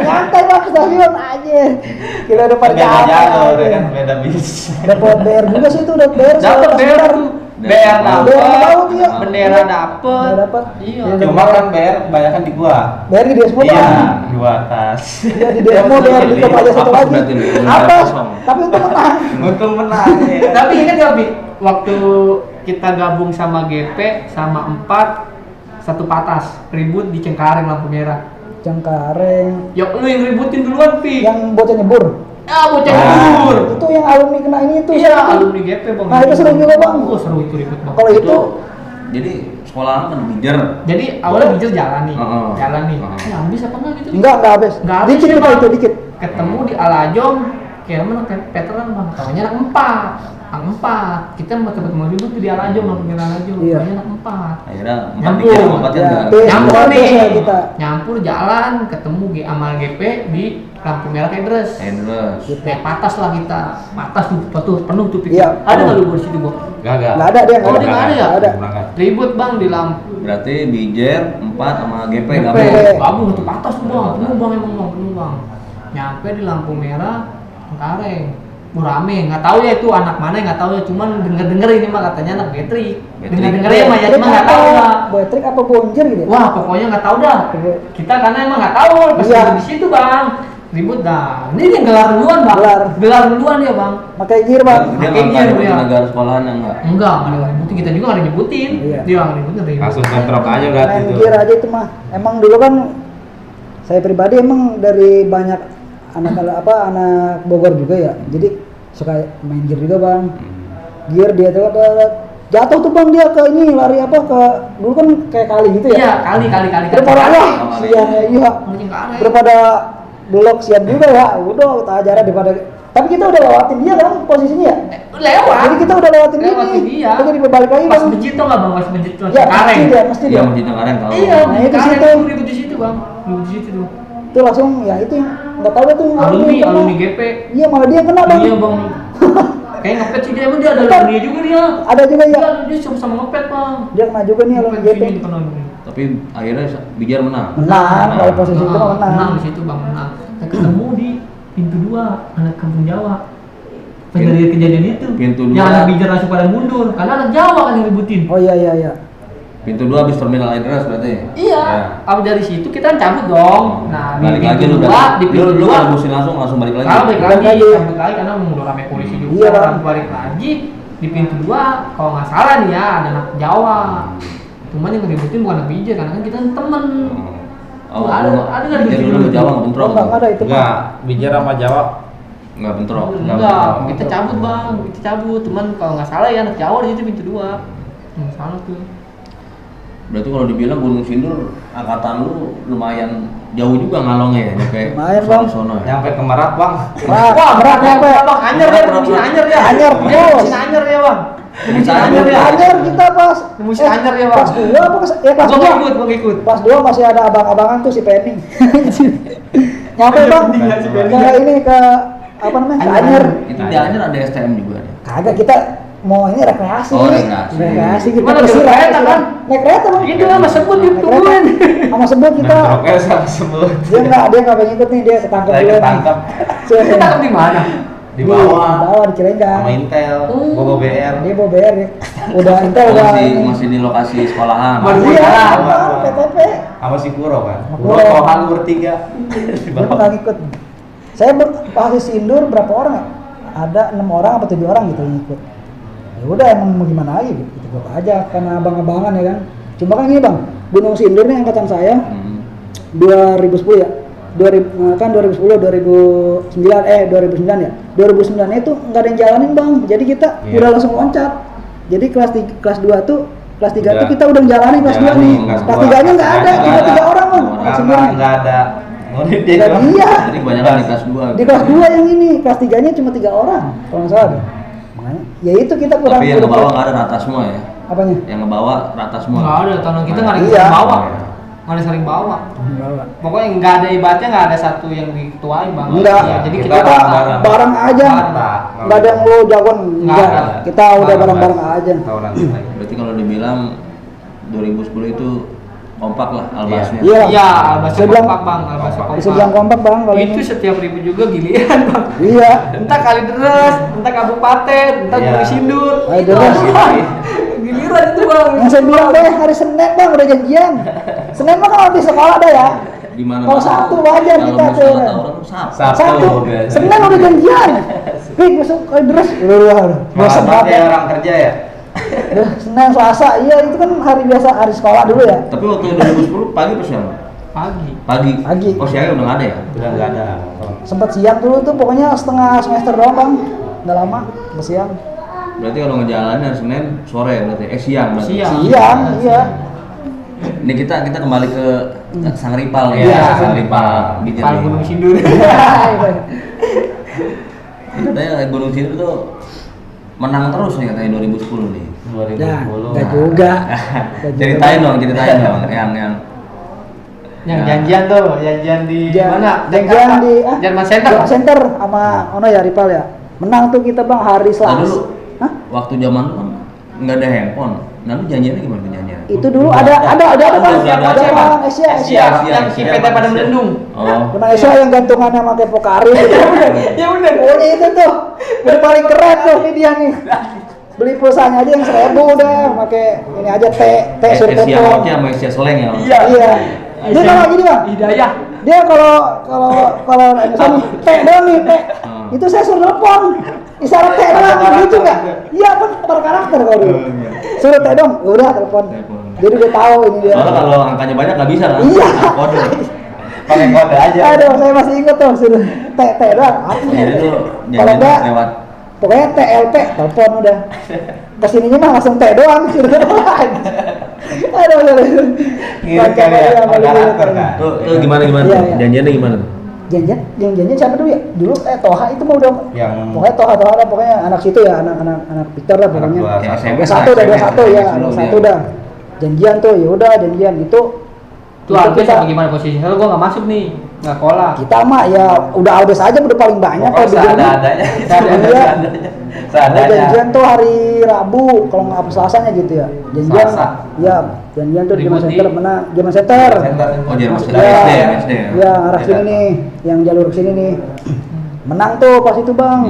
Nyantai bang ke stasiun aja. Kira udah pada Beda jalur capek. ya kan, beda bis. Dapat BR juga sih itu, udah BR. Dapat BR tuh. BR dapet, Tahu dia. bendera dapet. Nggak dapet. Iya. Dia Cuma kan BR kebanyakan di gua. BR di dia semua Iya, bang. dua atas. Dia di demo biar ditutup aja satu Apa lagi. berarti nih? Apa? Kosong. Tapi untuk menang. Untung menang ya. Tapi ingat gak Bi, waktu kita gabung sama GP sama 4 satu patas ribut di Cengkareng lampu merah. Cengkareng. Ya lu yang ributin duluan Pi. Yang bocah nyebur. Ah bocah nyebur. Itu yang alumni kena ini tuh. Iya, siapa tuh? alumni GP Bang. Nah, itu seru juga, Bang. Oh, seru itu ribut Bang. Kalau itu Jadi sekolahan kan bijer. Jadi awalnya bijak jalan nih. Heeh. Jalan nih. Heeh. Habis apa enggak gitu? enggak habis. Nggak habis Dikit ya, kita Bang. itu dikit. Ketemu di Alajong, kayak mana veteran Bang. Taunya anak 4. Kita mau ketemu ribut tuh di Alajong, lampu merah Alajong. Iya. Taunya anak 4. Akhirnya Nyambung. bijer empatnya Ya, enggak. Tis, Nyampur terus nih, ya kita. nyampur jalan, ketemu sama GP di lampu merah Kedres. Endless. Kayak patas lah kita, patas tuh penuh tuh pikir. Iya, Ada penuh. nggak lu di situ Bang? Enggak. Enggak ada dia, Oh, dia nggak ada ya? Nggak ada. Berangkat. Ribut Bang di lampu. Berarti bijer 4 sama GP GP, gabung. gabung tuh patas tuh Bang, penuh Bang emang Bang, penuh Bang. Nyampe di lampu merah, Cengkareng. Rame, nggak tahu ya itu anak mana nggak tahu ya, cuman denger ini mah katanya anak Betrik. Denger ya mah ya, cuma nggak tahu lah. Betrik apa bonjer gitu ya? Wah pokoknya nggak tahu dah. Kita karena emang nggak tahu pas Iya. di situ Bang, ribut dah. Ini yang gelar duluan Bang. Gelar. Duluan ya Bang. Pakai gear, Bang. Dia Pakai nggak gear, ya. negara sekolahan yang enggak. Enggak ada nyebutin, kita juga nggak ada nyebutin. Iya. Dia nggak nyebutin, ribut. Langsung bentrok aja berarti Main itu. gear aja itu mah. Emang dulu kan saya pribadi emang dari banyak anak Bogor juga ya. Jadi suka main gear juga, Bang. Gear dia tuh jatuh tuh Bang, dia ke ini lari apa ke dulu kan kayak kali gitu ya. Iya kali. Daripada wah, sian ya, iya. Cengkareng. Daripada belok sian juga ya. Udah tak ajaran daripada tapi kita udah lewatin dia kan posisinya ya. Lewat. Jadi kita udah lewatin Lewatin ini. dia. Kita jadi balik lagi, Pas Bang. masjid tuh nggak Bang, pas masjid tuh Ya, Cengkareng. mesti Iya, dia. masjid Cengkareng tahu. Iya, Nah, di itu Cengkareng situ. tuh, ribut di situ Bang, ribut di situ tuh. Itu langsung ya itu nggak tahu tuh Alumni yang kena. GP. Iya, malah dia yang kena, Bang. Iya Bang. Kayak ngepet sih dia, emang dia ada Bukan. alumni juga dia. Ada juga ya. Dia sama-sama ngepet Bang. Dia kena juga nih alumni Ngepet GP. sini dikenal alumni. Tapi akhirnya bijar menang. Menang, kalau posisi itu mah menang. Menang di situ Bang, menang. Kita ketemu di pintu 2 anak kampung Jawa. Pas dari kejadian itu, Pintu yang 2. anak bijar langsung pada mundur, karena anak Jawa kan yang ributin. Oh iya. Pintu 2 habis terminal address berarti. Iya, Ya. abis dari situ kita kan cabut dong. Nah, di Balik lagi pintu lu 2, di pintu lu 2 ngabusin langsung balik lagi. kalau balik Balik lagi, lagi. cabut lagi karena udah rame polisi juga. Iya, Bang. Lalu balik lagi di pintu 2, kalau nggak salah nih ya ada anak Jawa. Cuman yang ngeributin bukan anak bijak, karena kan kita temen. Oh, Ada nggak di Bijar video dulu lu? Jawa enggak bentrok. Oh, enggak ada itu, Bang. Enggak, bijar sama Jawa. Enggak bentrok. Enggak, kita cabut Bang, kita cabut. Cuman kalau nggak salah ya anak Jawa di situ pintu 2. Nggak salah tuh. Berarti kalau dibilang Gunung Sindur angkatan lu lumayan jauh juga ngalongnya ya, nyampe Lumayan, Bang. sono ya. Nyampe ke Merak, Bang. Berat nyampe. Bang, anyer ya, Berat, mesin berat. anyer ya. Anyer, Dia bos. mesin anyer ya Bang. Mesin Anyer anyer ya. Anyer kita pas Mesin anyer ya, Bang. Pas 2 apa kelas Gua 2? ikut. Pas 2 masih ada abang-abangan tuh si Penning. Nyampe, Bang. Ke ini ke apa namanya? Ke Anyer. Itu di Anyer ada STM juga ya. Kagak, kita mau ini rekreasi. Oh, rekreasi. Rekreasi kita Gimana, ke naik kereta, Sila. kan? Naik kereta, Bang. Itu sama sebut Naik ditungguin. kereta. Sama sebut kita. Bentroknya sama sebelum. Dia nggak pengen ikut nih, dia ketangkep Saya dulu nih. ketangkep Kita di mana? di bawah Di bawah di Cirenggang. sama Intel, Oh. Bobo BR. Dia bawa BR ya. Udah Intel udah Masih di lokasi sekolahan. Baru Iya, jalan. Bang, PTP. Sama si Kuro kan. Sama Kuro Kuro. Tohan bertiga. Di Dia bawah. pernah ikut. Saya pas Sindur berapa orang ya? Ada 6 orang atau 7 orang gitu yang ikut. Ya udah emang mau gimana lagi gitu. Ikut aja karena abang-abangan ya kan. Cuma kan gini, Bang. Gunung Sindur nih angkatan saya Hmm. 2010 ya. 2010 2009 ya. 2009 itu nggak ada yang jalanin, Bang. Jadi kita Iya. udah langsung loncat. Jadi kelas 2 tuh kelas 3 tuh Udah. kita udah jalanin kelas 2 nih. Jalanin, Kelas 3-nya nggak ada, cuma 3 orang, Bang. Karena Sendiri. nggak ada murid dia. Dan Bang. iya. Jadi kebanyakan di kelas 2. Di kelas 2 yang ini, kelas 3-nya cuma 3 orang kalau nggak salah deh. Makanya ya itu kita kurang. Tapi yang ngebawa nggak ada rata semua ya. Apanya? Yang ngebawa rata semua. Nggak ada, tangan kita nggak ada yang Iya. sering bawa. Nggak ada yang sering bawa. Bawa. Pokoknya nggak ada ibaratnya, nggak ada satu yang diketuain Bang. Enggak. Ya, jadi Kita kita bareng-bareng. Bareng aja. Bareng. Nggak ada yang lo jagoan, enggak. ada. Kita udah bareng-bareng aja. Tahunan lagi. Berarti kalau dibilang 2010 itu kompak lah albasnya. Iya. Iya, albasnya Saya bilang- kompak Bang, albasnya kompak. Bisa bilang kompak, Bang, kalau Itu ini. setiap ribu juga giliran Bang. Iya. Entah Kalideres, entah kabupaten, entah Iya. Gunung Sindur. Kalideres. Itu, Bang. Giliran itu Bang. Yang saya bilang deh hari Senin, Bang, udah janjian. Senin mah kan habis sekolah dah ya. Gimana? Kalau Sabtu wajar Kalau kita misalnya tuh. tawuran tuh Sabtu. Sabtu, biasa. Senin udah janjian. Pik besok terus udah bosan Malah banget. orang kerja ya. Udah Senin Selasa, iya itu kan hari biasa hari sekolah dulu ya. Tapi waktu 2010 pagi apa siang? Pagi. Pagi. Oh siangnya udah nggak ada ya? Udah nggak ada. Sempat siang dulu tuh pokoknya setengah semester doang bang, nggak lama, ke siang. Berarti kalau ngejalanin hari Senin sore berarti, siang berarti. Siang, iya. Ini kita kembali ke Sang Ripal ya. Iya. Sang Ripal. Bijen Pal nih. Gunung Sindur. Katanya Gunung Sindur tuh menang terus nih katanya 2010 nih. 2010. Ya, nggak juga. Ceritain dong yang Yang Ya. janjian tuh, janjian di mana? Janjian di Jerman Center. Jerman Center sama Ono ya Ripal ya. Menang tuh kita bang hari Nah, Selasa. dulu Hah? waktu zaman lu kan nggak ada handphone. Nah lu janjiannya gimana tuh janjiannya? Itu dulu ada bang. Ada, Ada ada. bang Asia. Yang si PT pada melendung. Oh. Teman Asia yang gantungannya pakai pokari. Ya bener. Pokoknya itu tuh udah paling keren tuh ini dia nih. Beli pulsanya aja yang 1.000 udah, pakai ini aja teh Asia surpotong. Watch sama Asia Seleng ya. Iya. Dia kalau gini bang, Hidayah. dia kalau misalnya teh doang nih teh, itu saya suruh telepon, isyarat teh doang, lucu nggak? Iya kan per karakter kalau dulu. Suruh teh dong, udah telepon. Jadi udah tahu ini dia. Soalnya kalau angkanya banyak nggak bisa kan? Iya. Kode. Pakai kode aja. Aduh, saya masih inget tuh suruh teh doang. Apa Jadi nih? tuh Kalau janjian enggak, lewat. pokoknya TLP telepon udah. Kesininya mah langsung teh doang, suruh telepon. Aduh. Ngirit kali ya, karakter kan. Tuh gimana Iya, iya. Janjiannya gimana? Janjian siapa dulu ya? Dulu Toha itu mah udah Yang pokoknya Toha lah pokoknya anak situ ya, anak Victor lah pokoknya. Anak Ya, SMP. Satu dah, dua satu ya, Sebelum satu dia. dah. Janjian tuh, ya udah janjian gitu. Tuh Albes sama gimana posisinya? Kalau gua nggak masuk nih, nggak sekolah. Kita mah ya udah Albes aja udah paling banyak Pokoknya kalau di Jerman. seadanya. Iya. Seadanya. Janjian tuh hari Rabu kalau nggak apa Selasanya gitu ya. Janjian. Selasa. Ya, janjian tuh di Jerman Ribut Center nih. mana? Jerman Center. Oh Jerman Masuk- Center. ya, SD. ya arah sini nih, yang jalur sini nih. Menang tuh pas itu bang.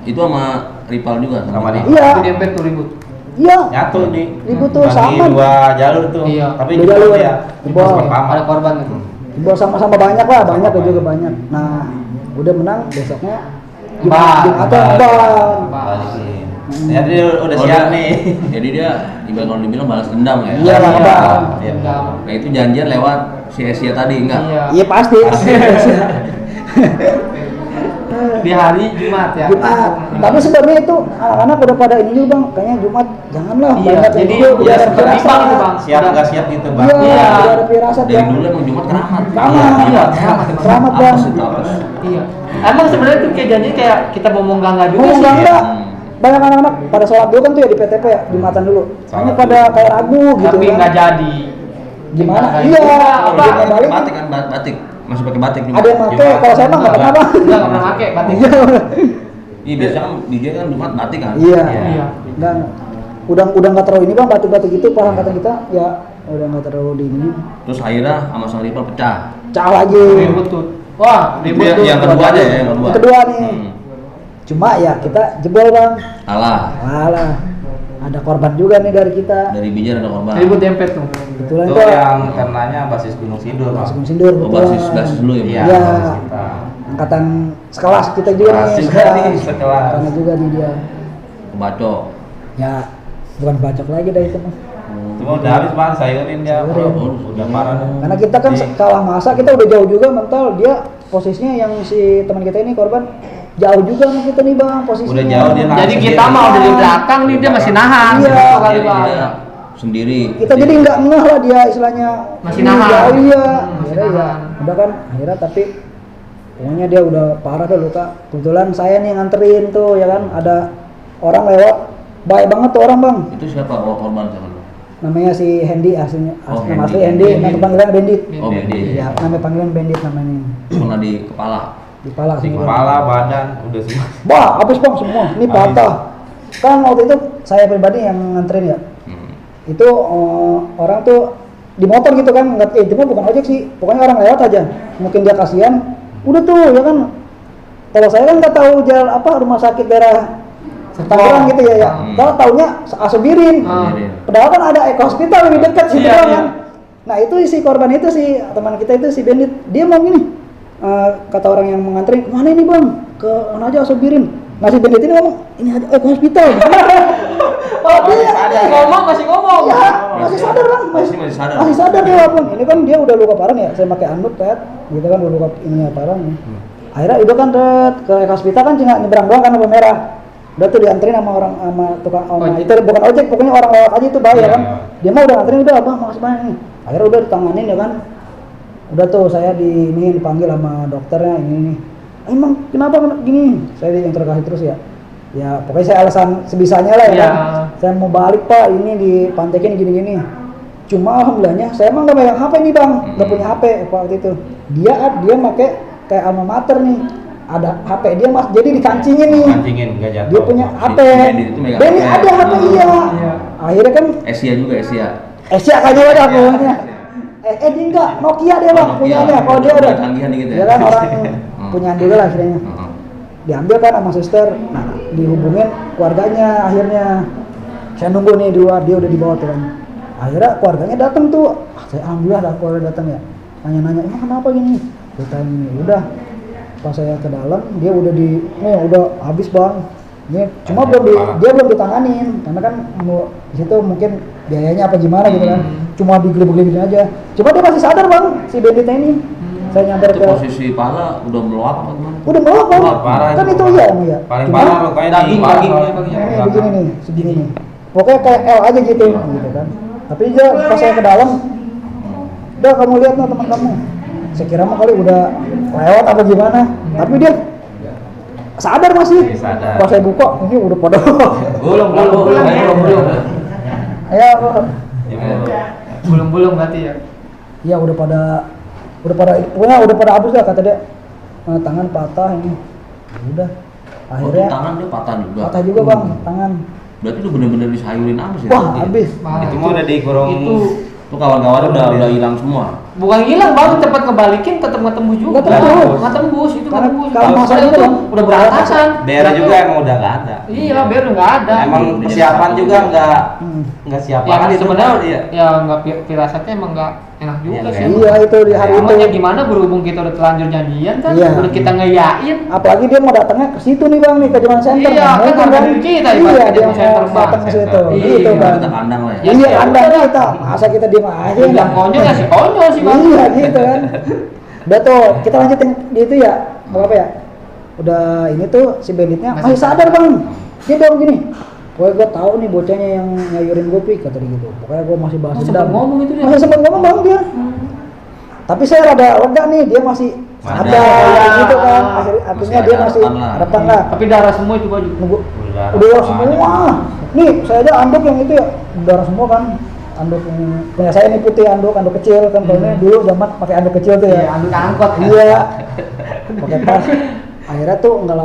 Itu sama Ripal juga Sama dia. Iya, Itu dempet tuh ribut. iya. Nyatu nih. Ribut tuh Bagi sama. dua jalur tuh. Iya. Tapi Dua jebol jalur. dia. Jebol. Jebol pertama. Ada korban gitu. Dibawa sama-sama banyak lah, banyak Sama-sama juga banyak. banyak. Nah, udah menang besoknya Bang. Jumatnya Bang. bang. Balikin. Ya dia udah Oh, siap dia- nih. Jadi dia ibarat kalau dibilang balas dendam ya. Iya, Bang. Iya. Dendam. Nah itu janjian lewat si Asia tadi enggak? Iya. Iya pasti. Di hari Jumat ya. Jumat. Tapi sebenarnya itu anak-anak udah pada ini juga bang. Kayaknya Jumat janganlah. Iya, banyak yang jadi itu, udah ada sempet firasat. timbang itu, Bang. Siap nggak siap gitu bang. Iya, Iya. udah ada firasat Dari bang. dulu emang Jumat keramat. Keramat. Iya, keramat emang. Keramat Apa bang. sih itu apa sih? Iya. Emang sebenarnya tuh kayak janji kayak kita ngomong enggak juga Ngomong sih. enggak? Hmm. Banyak anak-anak pada sholat dulu kan tuh ya di PTP ya, Jumatan dulu. Hanya Sholat pada dulu. kayak ragu gitu Tapi kan. nggak jadi. Gimana? Nggak Iya. jadi. Apa? Dia Balik. batik kan, batik. Masih pakai batik juga. Ada yang pakai. Kalau saya mah nggak pernah bang. Enggak pernah pakai batik. Iya. Iya biasanya kan DJ kan Jumat batik kan. Iya. Iya. Dan udah nggak terlalu ini bang batu-batu gitu pas angkatan kita ya udah nggak terlalu di ini. Terus akhirnya sama Sang Ripal pecah. Cah lagi. Ribut tuh. Wah, Itu ribut yang, tuh. yang kedua aja ya, yang kedua. Yang kedua nih. Hmm. Cuma ya kita jebol bang. Kalah. Alah. Ada korban juga nih dari kita. Dari Bijar ada korban. Ribut dempet tuh. Kebetulan Itu itu yang kenanya basis Gunung Sindur bang. Gunung Sindur. Oh, kebetulan. basis dulu ya. Iya. Bang? Iya. basis kita. Angkatan sekelas kita juga Sekelas nih. juga nih, sekelas. Karena juga nih dia. Kebaco. Ya bukan bacok lagi dah itu mah. Cuma udah habis bang, sayurin dia. Sayurin. Udah parah nih. Karena kita kan Di- kalah masa, kita udah jauh juga mental. Dia posisinya yang si teman kita ini korban jauh juga sama kita nih bang posisinya. Udah jauh dia nahan Jadi sendiri. kita mah udah di belakang nih dia masih nahan. Iya. Gitu kali Jadi bang. dia sendiri. Kita jadi nggak ngeh lah dia istilahnya. Masih ini nahan. jauh, iya. Masih Akhirnya ya nahan. udah kan akhirnya tapi pokoknya dia udah parah tuh luka. Kebetulan saya nih nganterin tuh ya kan ada orang lewat. Baik banget tuh orang bang. Itu siapa? Oh, korban siapa? Namanya si Hendy aslinya. Oh, Nama asli Hendy. Hendy. Nama panggilan Bandit. Oh, Bendi. Iya, nama panggilan Bandit namanya. Kena di kepala. Di pala Di semua. kepala, badan, udah semua. Wah, habis bang semua. Ini Habis. patah. Kan waktu itu saya pribadi yang nganterin ya. Hmm. Itu orang tuh di motor gitu kan, nggak, itu mah bukan ojek sih. Pokoknya orang lewat aja. Mungkin dia kasihan. Udah tuh ya kan. Kalau saya kan nggak tahu jalan apa rumah sakit daerah Tangerang gitu ya. Hmm. Kalau taunya Asubirin. Ah. Jadi, Padahal kan ada Eko Hospital lebih dekat situ Iya, doang iya. kan. Nah itu si korban itu si teman kita itu si Bandit, dia mau gini, kata orang yang menganterin, mana ini bang, ke mana aja Sobirin. Nah si Bandit ini ngomong, ini aja ke hospital. Oh dia masih ngomong. ya masih sadar bang, masih sadar dia bang. Ini kan dia udah luka parah ya, saya pakai anduk kan, gitu kan udah luka ini parah nih. Akhirnya itu kan ke hospital kan cuma nyebrang doang kan lampu merah. Udah tuh dianterin sama orang sama tukang itu bukan ojek, pokoknya orang lewat aja itu bayar kan. Dia mah udah nganterin udah abang makasih banyak nih. Akhirnya udah ditanganin ya kan. Udah tuh saya dipanggil sama dokternya ini. Emang kenapa gini? Saya diinterogasi terus ya. Ya pokoknya saya alasan sebisanya lah ya kan. Saya mau balik pak, ini dipantekin gini-gini. Cuma alhamdulillahnya saya emang nggak pegang HP nih bang, nggak punya HP waktu itu. Dia pakai kayak alma mater nih. Ada HP dia mas, jadi dikancingin nih. Kancingin nggak jatuh. Dia punya HP. Benny ada HP iya. Akhirnya kan. Asia juga Asia. Asia kayaknya ada pokoknya. Dia enggak, Nokia dia bang punyanya. Kalau dia udah. Canggihan gitu ya. Dia kan orang punya dulu lah akhirnya. Diambil kan sama suster. Nah dihubungin keluarganya akhirnya. Saya nunggu nih di luar, dia udah dibawa tuh kan. Akhirnya keluarganya datang tuh. Saya alhamdulillah ada keluarga datang ya. Nanya-nanya, emang kenapa gini? Kita ini udah. Pas saya ke dalam dia udah udah habis bang. Ini cuma dia belum ditanganin karena kan di situ mungkin biayanya apa gimana gitu kan. Cuma digelebek-gelebekin aja. Cuma dia masih sadar bang si Banditnya ini. Saya nyamper ke posisi pala udah meluap apa gimana? Udah meluap bang. Parah Kan itu parah. iya ya. Paling Cuma parah kayak di daging. ini begini nih, segini nih. Pokoknya kayak L aja gitu kan. Tapi dia pas saya ke dalam, udah kamu lihat nah teman kamu. Saya kira mah kali udah lewat apa gimana, tapi dia sadar masih. Sadar. Pas saya buka, ini udah pada. Belum. Ya, Belum berarti ya. ya udah pada, pokoknya udah pada habis lah kata dia. Tangan patah ini, udah. Akhirnya tangan dia patah juga. Patah juga bang, tangan. Berarti lu bener-bener disayurin habis ya? Wah habis. Itu mah udah dikurung. Itu kawan-kawan udah hilang semua. Bukan hilang bang, cepat kebalikin tetap nggak tembus juga. Nggak tembus itu nggak Karena tembus. kalau masalah itu bang, udah berantakan. Daerah juga emang udah nggak ada. Iya, biar nggak ada. Emang persiapan juga nggak siap Ya banget itu sebenarnya ya. ya nggak firasatnya emang nggak enak juga Iya, sih. Iya itu di hari itu. Emangnya gimana berhubung kita udah telanjur janjian kan, Iya. udah kita ngeyain. Apalagi dia mau datangnya ke situ nih bang nih ke Jaman Center. Iya, Nah, kan mungkin, harga diri kita iya ibaratnya dia Jaman Center, mau Bang. datang ke situ. Iya, Gitu bang. Kita kandang lah ya. Ya, Iya ya anda udah. kita masa kita diem aja Yang konyol ya si konyol sih bang. Iya gitu kan. Udah tuh kita lanjutin di itu ya. Mau apa ya? Udah ini tuh si Banditnya masih sadar bang. Dia bilang begini. Pokoknya gue tahu nih bocahnya yang nyayurin gue pi kata dia gitu. Pokoknya gue masih bahas Sempat ngomong itu dia. Masih sempat ngomong bang dia. Tapi saya rada lega nih dia masih ada kayak gitu kan. Artinya dia masih harapan lah. Tapi darah semua itu baju. Nunggu udah semua. Nih saya aja anduk yang itu ya darah semua kan. Anduk yang punya saya ini putih anduk kecil kan. Kalau ini dulu zaman pakai anduk kecil tuh ya. Iya, anduk angkot. Iya. Pakai tas. Akhirnya tuh nggak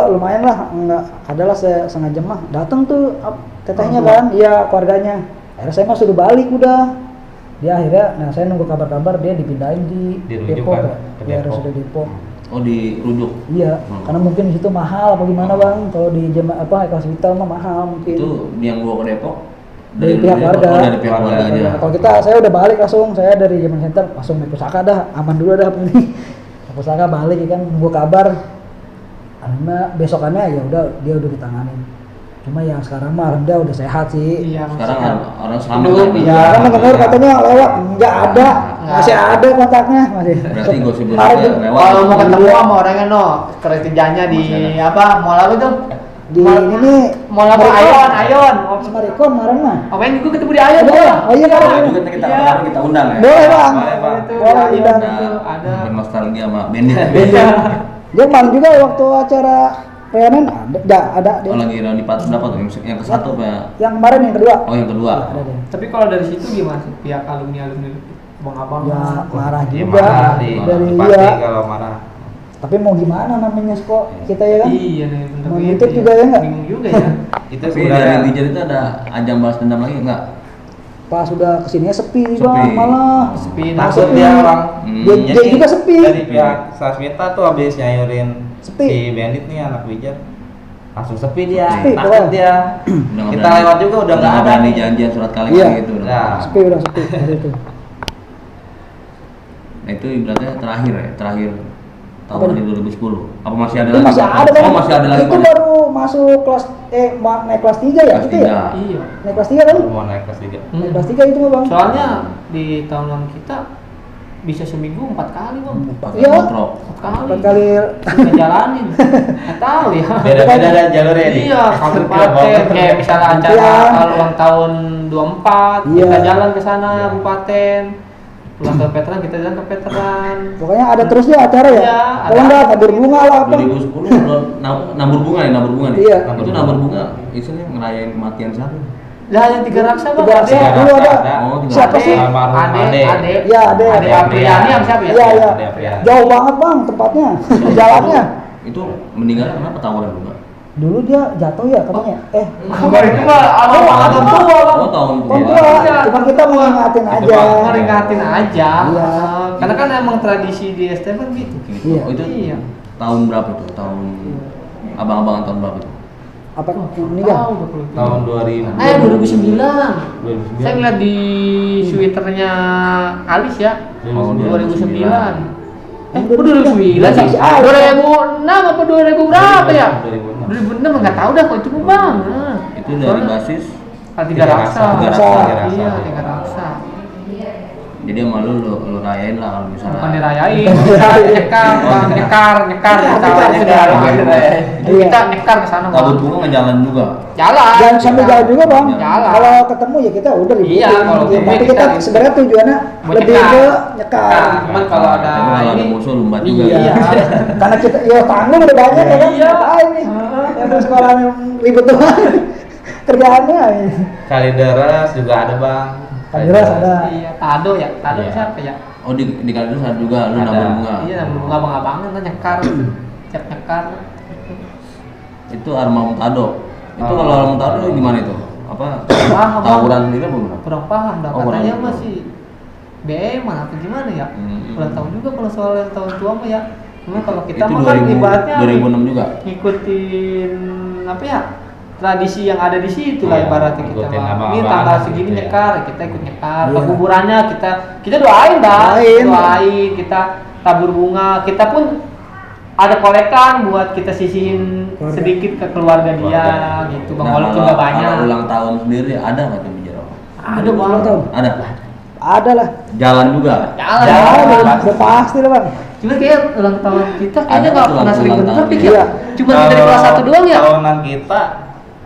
lumayan lah, nggak adalah sengaja mah datang tuh tetehnya kan, iya keluarganya. Akhirnya saya mah suruh balik udah. Dia akhirnya, nah saya nunggu kabar dia dipindahin di Dirujuk Depok kan? ya, Ke di Depok. RSUD Depok. Oh dirujuk. Iya, karena mungkin di situ mahal apa gimana bang? Kalau di hospital mah mahal mungkin. Itu yang gua ke Depok Dari pihak keluarga. Oh, dari pihak keluarga aja. Nah, kalau saya udah balik langsung, saya dari Jaman Center langsung naik pusaka dah, aman dulu dah ini. Pusaka balik ya kan, nunggu kabar. Karena besokannya ya udah dia udah ditanganin. Cuma yang sekarang mah alhamdulillah udah sehat sih. Iya, Sekarang orang selamat Dulu, kan? Ya kan dengar katanya lewat, nggak ada, masih ada kontaknya masih. Berarti gosip Kemarin tuh, lewat. Kalau mau ketemu sama orangnya no, kerjanya di apa? Mall apa tuh? di ini nih Mall apa? Ayon. sama Riko kemarin mah. Oh, main juga ketemu di Ayon. Oh iya kan? Juga kita undang ya. Boleh bang. Boleh Boleh undang. undang. Ada. Nostalgia sama Bandit. Dia main juga waktu acara reunian ada dia. Oh lagi round di berapa tuh? Yang ke satu apa ya? Yang kemarin yang kedua. Oh yang kedua. Ada deh. Tapi kalau dari situ gimana sih pihak alumni abang-abang? Ya marah Dia juga marah dari pasti dia. kalau marah. Tapi mau gimana namanya kok kita ya kan? Iya nih, Mau ngintip juga ya nggak? Bingung juga ya. Itu Tapi dari sebenarnya Lijar itu ada ajang balas dendam lagi enggak? Pas udah kesininya sepi Sepi. bang malah. Sepi. takut Sepi. dia orang. Dia juga sepi. Dari pihak Sasmita tuh habis nyayurin Sepi. si Bandit nih anak Wijar. Langsung sepi dia, Sepi, takut pokoknya. dia. Udah nggak Kita berani- lewat juga udah nggak ada berani nih. janjian surat kali Iya. gitu. Nah. Sepi udah sepi hari itu. Nah itu ibaratnya terakhir tahun Apa? 2010. Apa masih ada Itu lagi? masih ada kan? Oh masih ada lagi. Itu Pak? baru masuk kelas naik kelas 3 ya Kelas itu ya? 3. Iya. Naik kelas 3 kan? Mau naik kelas 3. Naik kelas 3 itu mah Bang. Soalnya di tahunan kita bisa seminggu 4 kali bang. Iya. Kontrol. 4 kali. 4 kali Kita jalanin. Nggak tahu ya. Beda-beda ada jalurnya nih. Iya, kabupaten kayak misalnya acara Iya. ulang tahun 24, Iya. kita jalan ke sana kabupaten. Pulang ke veteran, kita jalan ke veteran. pokoknya ada terus ya acara ya. Iya, Kalau ada. enggak tabur bunga lah apa. 2010 nabur bunga nih. Iya. Itu nabur bunga istilahnya ngerayain kematian siapa? Lah yang 3 raksa bang, Tiga raksa. Ade. Dulu ada. Oh, tiga Siapa raksa. sih? Almarhum Ade. Ade. Iya, Ade. Ade Apriani yang siapa ya? Iya, iya. Ade Apriani. Jauh banget Bang tempatnya. Jalannya. Itu meninggal kenapa tawuran juga? Dulu dia jatuh ya katanya. Kabar itu mah abang tua bang. Oh tahun Kan tua. tua, Iya. cuma kita mengingatin Itu aja. Bang, Ngeringatin aja. Iya. Karena kan emang tradisi di STM kan gitu. Iya. Oh itu Iya. tahun berapa itu? Tahun abang-abangan tahun berapa itu? Apa Tahu meninggal? 20. Tahun 2000. 2009. 2009. Saya ngeliat di Twitternya Alis ya. Oh, 2009. Eh, 2009 sih. 2006 apa 2000 berapa ya? 2006. 2006 nggak tahu dah kok itu bang. Itu dari basis. Tiga raksa. Tiga raksa. Iya, 3 raksa. Jadi sama lu rayain lah kalau misalnya. Bukan dirayain, nyekar, bang, nyekar, kita Iya. kita nyekar ke sana Tabur bang. bunga ngejalan juga. Jalan. Dan sambil jalan juga Bang. Jalan. Kalau ketemu ya kita udah ributin. Iya, kalau Ya, ketemu tapi kita kita sebenarnya tujuannya Buat lebih nyekar. ke nyekar. Nah, cuman kalau ada Tapi kalau ada ini musuh lumbat juga. Iya. Karena kita ya tanggung udah banyak ya kan. Iya. Ngapain nih? Yang sekolah yang ribut doang. Kerjaannya. Kalideres juga ada bang. Kalideres ada. Iya, Tado ya, Tado Iya. siapa ya? Oh di kalian ada juga lu Ada. nabur bunga. Iya, nabung abang-abangan kan nyekar, siap nyekar. Itu Arma Mutado. Itu Oh. kalau Arma Mutado gimana itu? Apa? Paham, Bang. Tawuran sendiri apa gimana? Kurang paham dah, Oh, kurang katanya paham. masih BM apa gimana ya? Hmm. Kurang tahu juga kalau soal yang tahun tua mah ya. Cuma kalau kita Itu mah kan 2000 ibaratnya 2006 juga. ngikutin apa ya? Tradisi yang ada di situ lah Iya, ibaratnya kita ngikutin mah. Ini abang-abangan tanggal gitu segini ya. nyekar, kita ikut nyekar. Iya. Ke kuburannya kita doain dah, Doain. doain, kita tabur bunga, kita pun ada kolekan buat kita sisihin Keluarga. sedikit ke keluarga dia Keluarga. gitu bang, Nah, walaupun kalau- nggak banyak. kalau ulang tahun sendiri ada nggak tuh bicara? Ada bang. Ulang tahun. Ada. Ada lah. Jalan juga. Jalan. Jalan udah pasti lah Bang. Cuma kayak ulang tahun kita kayaknya Ada nggak tuh pernah sering ulang bentrok tahun. ya. Iya. Cuma dari kelas 1 doang ya. Tahunan kita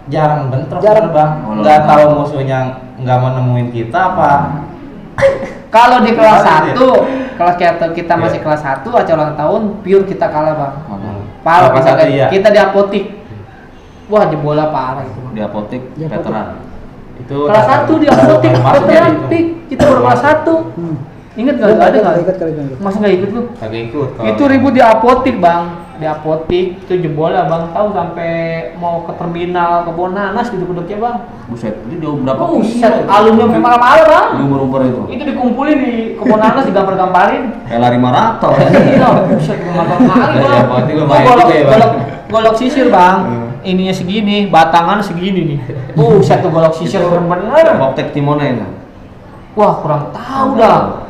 jarang bentrok Jarang. bang. Oh, Nggak ulang tahu tahun. musuhnya nggak mau nemuin kita apa. Kalau di kelas Gimana 1, kelas kita masih Iya. kelas 1 acara ulang tahun pure kita kalah bang. Apa? Parah Kelas kita, satu, iya. kita di apotik. Wah jebola parah itu. Bang. Di apotek Di apotek. veteran. Itu Kelas 1 di apotik masuk veteran jadi itu. pik. Kita baru kelas 1. Hmm. Ingat nggak? Ada nggak? Ikut kali ikut. Masa nggak ikut lu? Kagak ikut. kalau- Itu ribut di apotik bang, di apotik itu jebol lah bang, tahu sampai mau ke terminal ke Bonanas gitu kuduknya bang. Buset, itu jauh berapa? Buset, alumni sampai malam-malam bang. Di umur itu. Itu dikumpulin di ke Bonanas digambar-gambarin. Kayak lari maraton. Iya, buset gambar-gambarin Di bang. apotik Oh, lumayan golok, juga ya, Bang. golok sisir bang, ininya segini, batangan segini nih. Buset tuh golok sisir bener-bener. Optek Timone itu. Wah kurang tahu dah.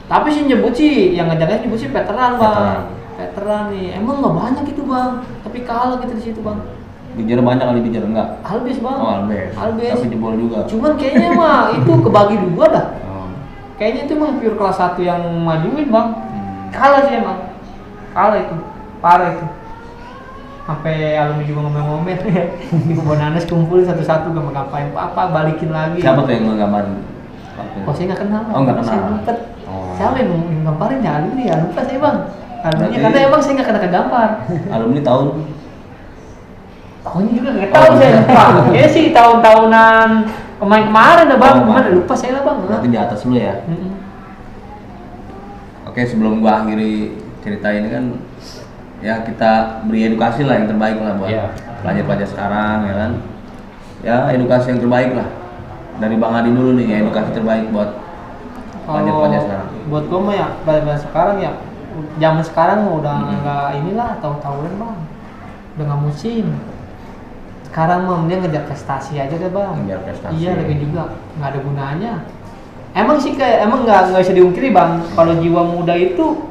Tapi sih nyebut sih, yang ngejagain nyebut sih veteran bang. Veteran. Veteran nih, emang nggak banyak itu bang. Tapi kalah kita di situ bang. Bijar banyak kali bijar enggak? Albes bang. Oh, Albes. Albes. Tapi jebol juga. Cuman kayaknya mah itu kebagi dua dah. Oh. Kayaknya itu emang pure kelas 1 yang majuin bang. Hmm. Kalah sih emang. Kalah itu, parah itu. Sampai alumni juga ngomel-ngomel. Di Bonanas kumpul satu-satu gak mau ngapain apa, balikin lagi. Siapa tuh yang ngegambarin? Oh saya nggak kenal. Oh, nggak kenal. Saya lupa. Oh. Siapa yang nggambarin ya alumni ya lupa saya bang. Alumni Berarti- karena emang saya nggak kena kegambar. Alumni tahun Tahunnya juga nggak tahu Oh. saya lupa. Ya sih tahun-tahunan kemarin dah bang. Oh, Gimana kemarin. lupa saya lah bang. berarti di atas lu ya. Mm-mm. Oke, sebelum gua akhiri cerita ini kan ya kita beri edukasi lah yang terbaik lah buat Iya. pelajar-pelajar sekarang ya kan. Ya edukasi yang terbaik lah. Dari Bang Adi dulu nih ya, edukasi terbaik buat pelajar-pelajar sekarang. Buat gua mah ya pelajar sekarang ya zaman sekarang mah udah Hmm. nggak inilah tahu-tahuan bang. Udah nggak musim. Sekarang mah mending ngejar prestasi aja deh bang. Ngejar prestasi. Iya lebih juga nggak ada gunanya. Emang sih kayak emang nggak bisa diungkiri bang, kalau jiwa muda itu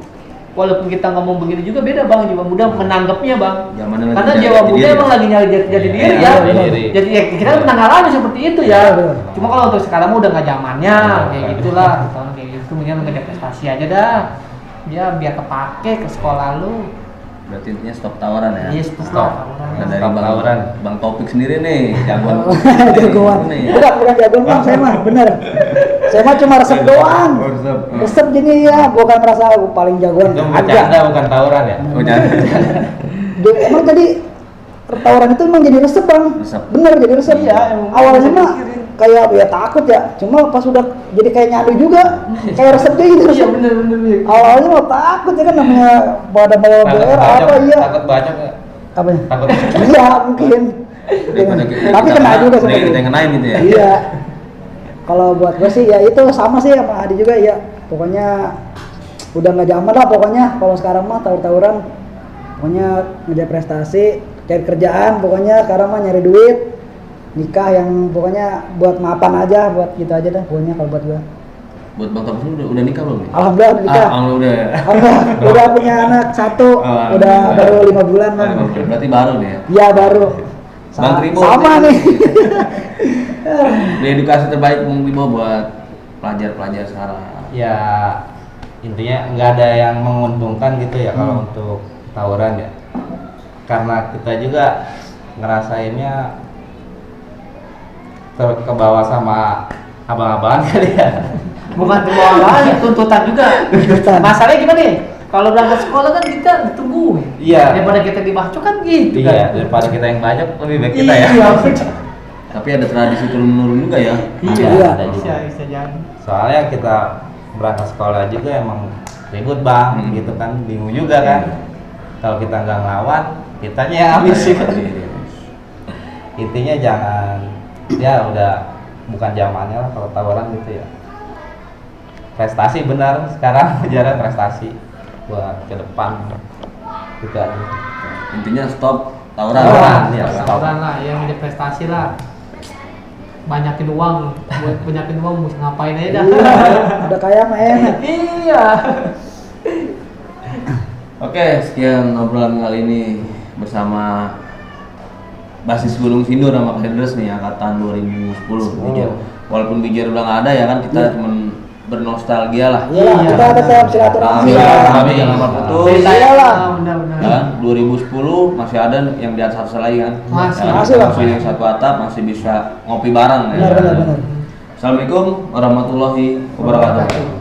walaupun kita ngomong begini juga beda bang, jiwa muda menanggapnya bang. Zamannya lagi Karena jadi jiwa muda diri. emang lagi nyari jati diri Iya, ya. jati diri. Jadi ya, kita pernah ngalamin seperti itu ya. Betul. Cuma kalau untuk sekarang mah udah nggak zamannya kayak Bukan. gitulah. Tahun kayak gitu mendingan lu kerja prestasi aja dah. Ya biar kepake ke sekolah lu. Berarti intinya stop tawaran ya. Iya, Stop. tawaran. Nah, dari Stop bang tawaran. Bang Topik sendiri nih jagoan. Jagoan. Ini ya. Bukan jagoan bang, saya mah bener. Saya mah cuma resep doang. Oh, resep. Resep gini ya, bukan merasa aku paling jagoan. Itu Agak. bercanda bukan tawuran ya? Oh, jangan. Emang tadi tawaran itu emang jadi resep bang. Resep. Bener jadi resep. Iya, emang Awalnya bisa mah dipikirin. kayak ya takut ya. Cuma pas udah jadi kayak nyadu juga, kayak resepnya gitu. Iya bener. Awalnya mah takut ya kan namanya pada bawa Takut BR bacok, apa iya. takut bacok nggak? Apa ya? Takut Iya mungkin. Daripada kita- Tapi kita kena juga mending sebenarnya. kita yang kenain gitu ya. Iya. Kalau buat gue sih ya itu sama sih sama Adi juga ya. Pokoknya udah nggak zaman lah pokoknya. Kalau sekarang mah tawur-tawuran, pokoknya ngejar prestasi, cari kerjaan. Pokoknya sekarang mah nyari duit, nikah yang pokoknya buat mapan aja, buat gitu aja dah. Pokoknya kalau buat gue. Buat Bang Topik udah nikah belum nih? Alhamdulillah udah nikah. Alhamdulillah udah ya. Alhamdulillah, udah punya anak satu, Oh, udah baru 5 bulan Ah, kan. berarti baru nih ya. Iya baru. Bang Tribo. Sama nih. Di edukasi terbaik Bang Tribo buat pelajar-pelajar sekarang. ya intinya nggak ada yang menguntungkan gitu ya kalau untuk tawuran ya, karena kita juga ngerasainnya ke bawah sama abang-abangan kali ya. Bukan terbawa lagi, tuntutan juga. Tuntutan. Masalahnya gimana nih? Kalau berangkat sekolah kan kita ditungguin. Iya. Daripada kita dibacok kan gitu Iya, kan. daripada kita yang banyak lebih baik kita ya. Iya. Tapi ada tradisi turun menurun juga ya. Iya. ada juga. Bisa jadi. Soalnya kita berangkat sekolah juga emang ribut bang, gitu kan, bingung juga kan. Kalau kita nggak ngelawan, kitanya yang habis sih. Intinya jangan, ya udah bukan zamannya lah kalau tawuran gitu ya. Prestasi benar sekarang kejaran prestasi buat ke depan gitu aja. Intinya stop tawuran. Tawuran, ya, stop. Tawuran lah, yang ada prestasi lah. Banyakin uang, buat banyakin uang mesti ngapain aja dah. Iya, udah kaya mah enak. Iya. Oke, sekian obrolan kali ini bersama Basis Gunung Sindur sama Kedres nih angkatan 2010. Jadi, walaupun Bijar udah nggak ada ya kan kita cuman bernostalgia lah. Iya, kita tetap silaturahmi. Silaturahmi jangan lupa putus. Iyalah. Benar-benar. Kan 2010 masih ada yang di atas lagi kan. Masih. Ya, Masih, Bang. masih yang satu atap masih bisa ngopi bareng ya. Benar. Assalamualaikum warahmatullahi wabarakatuh.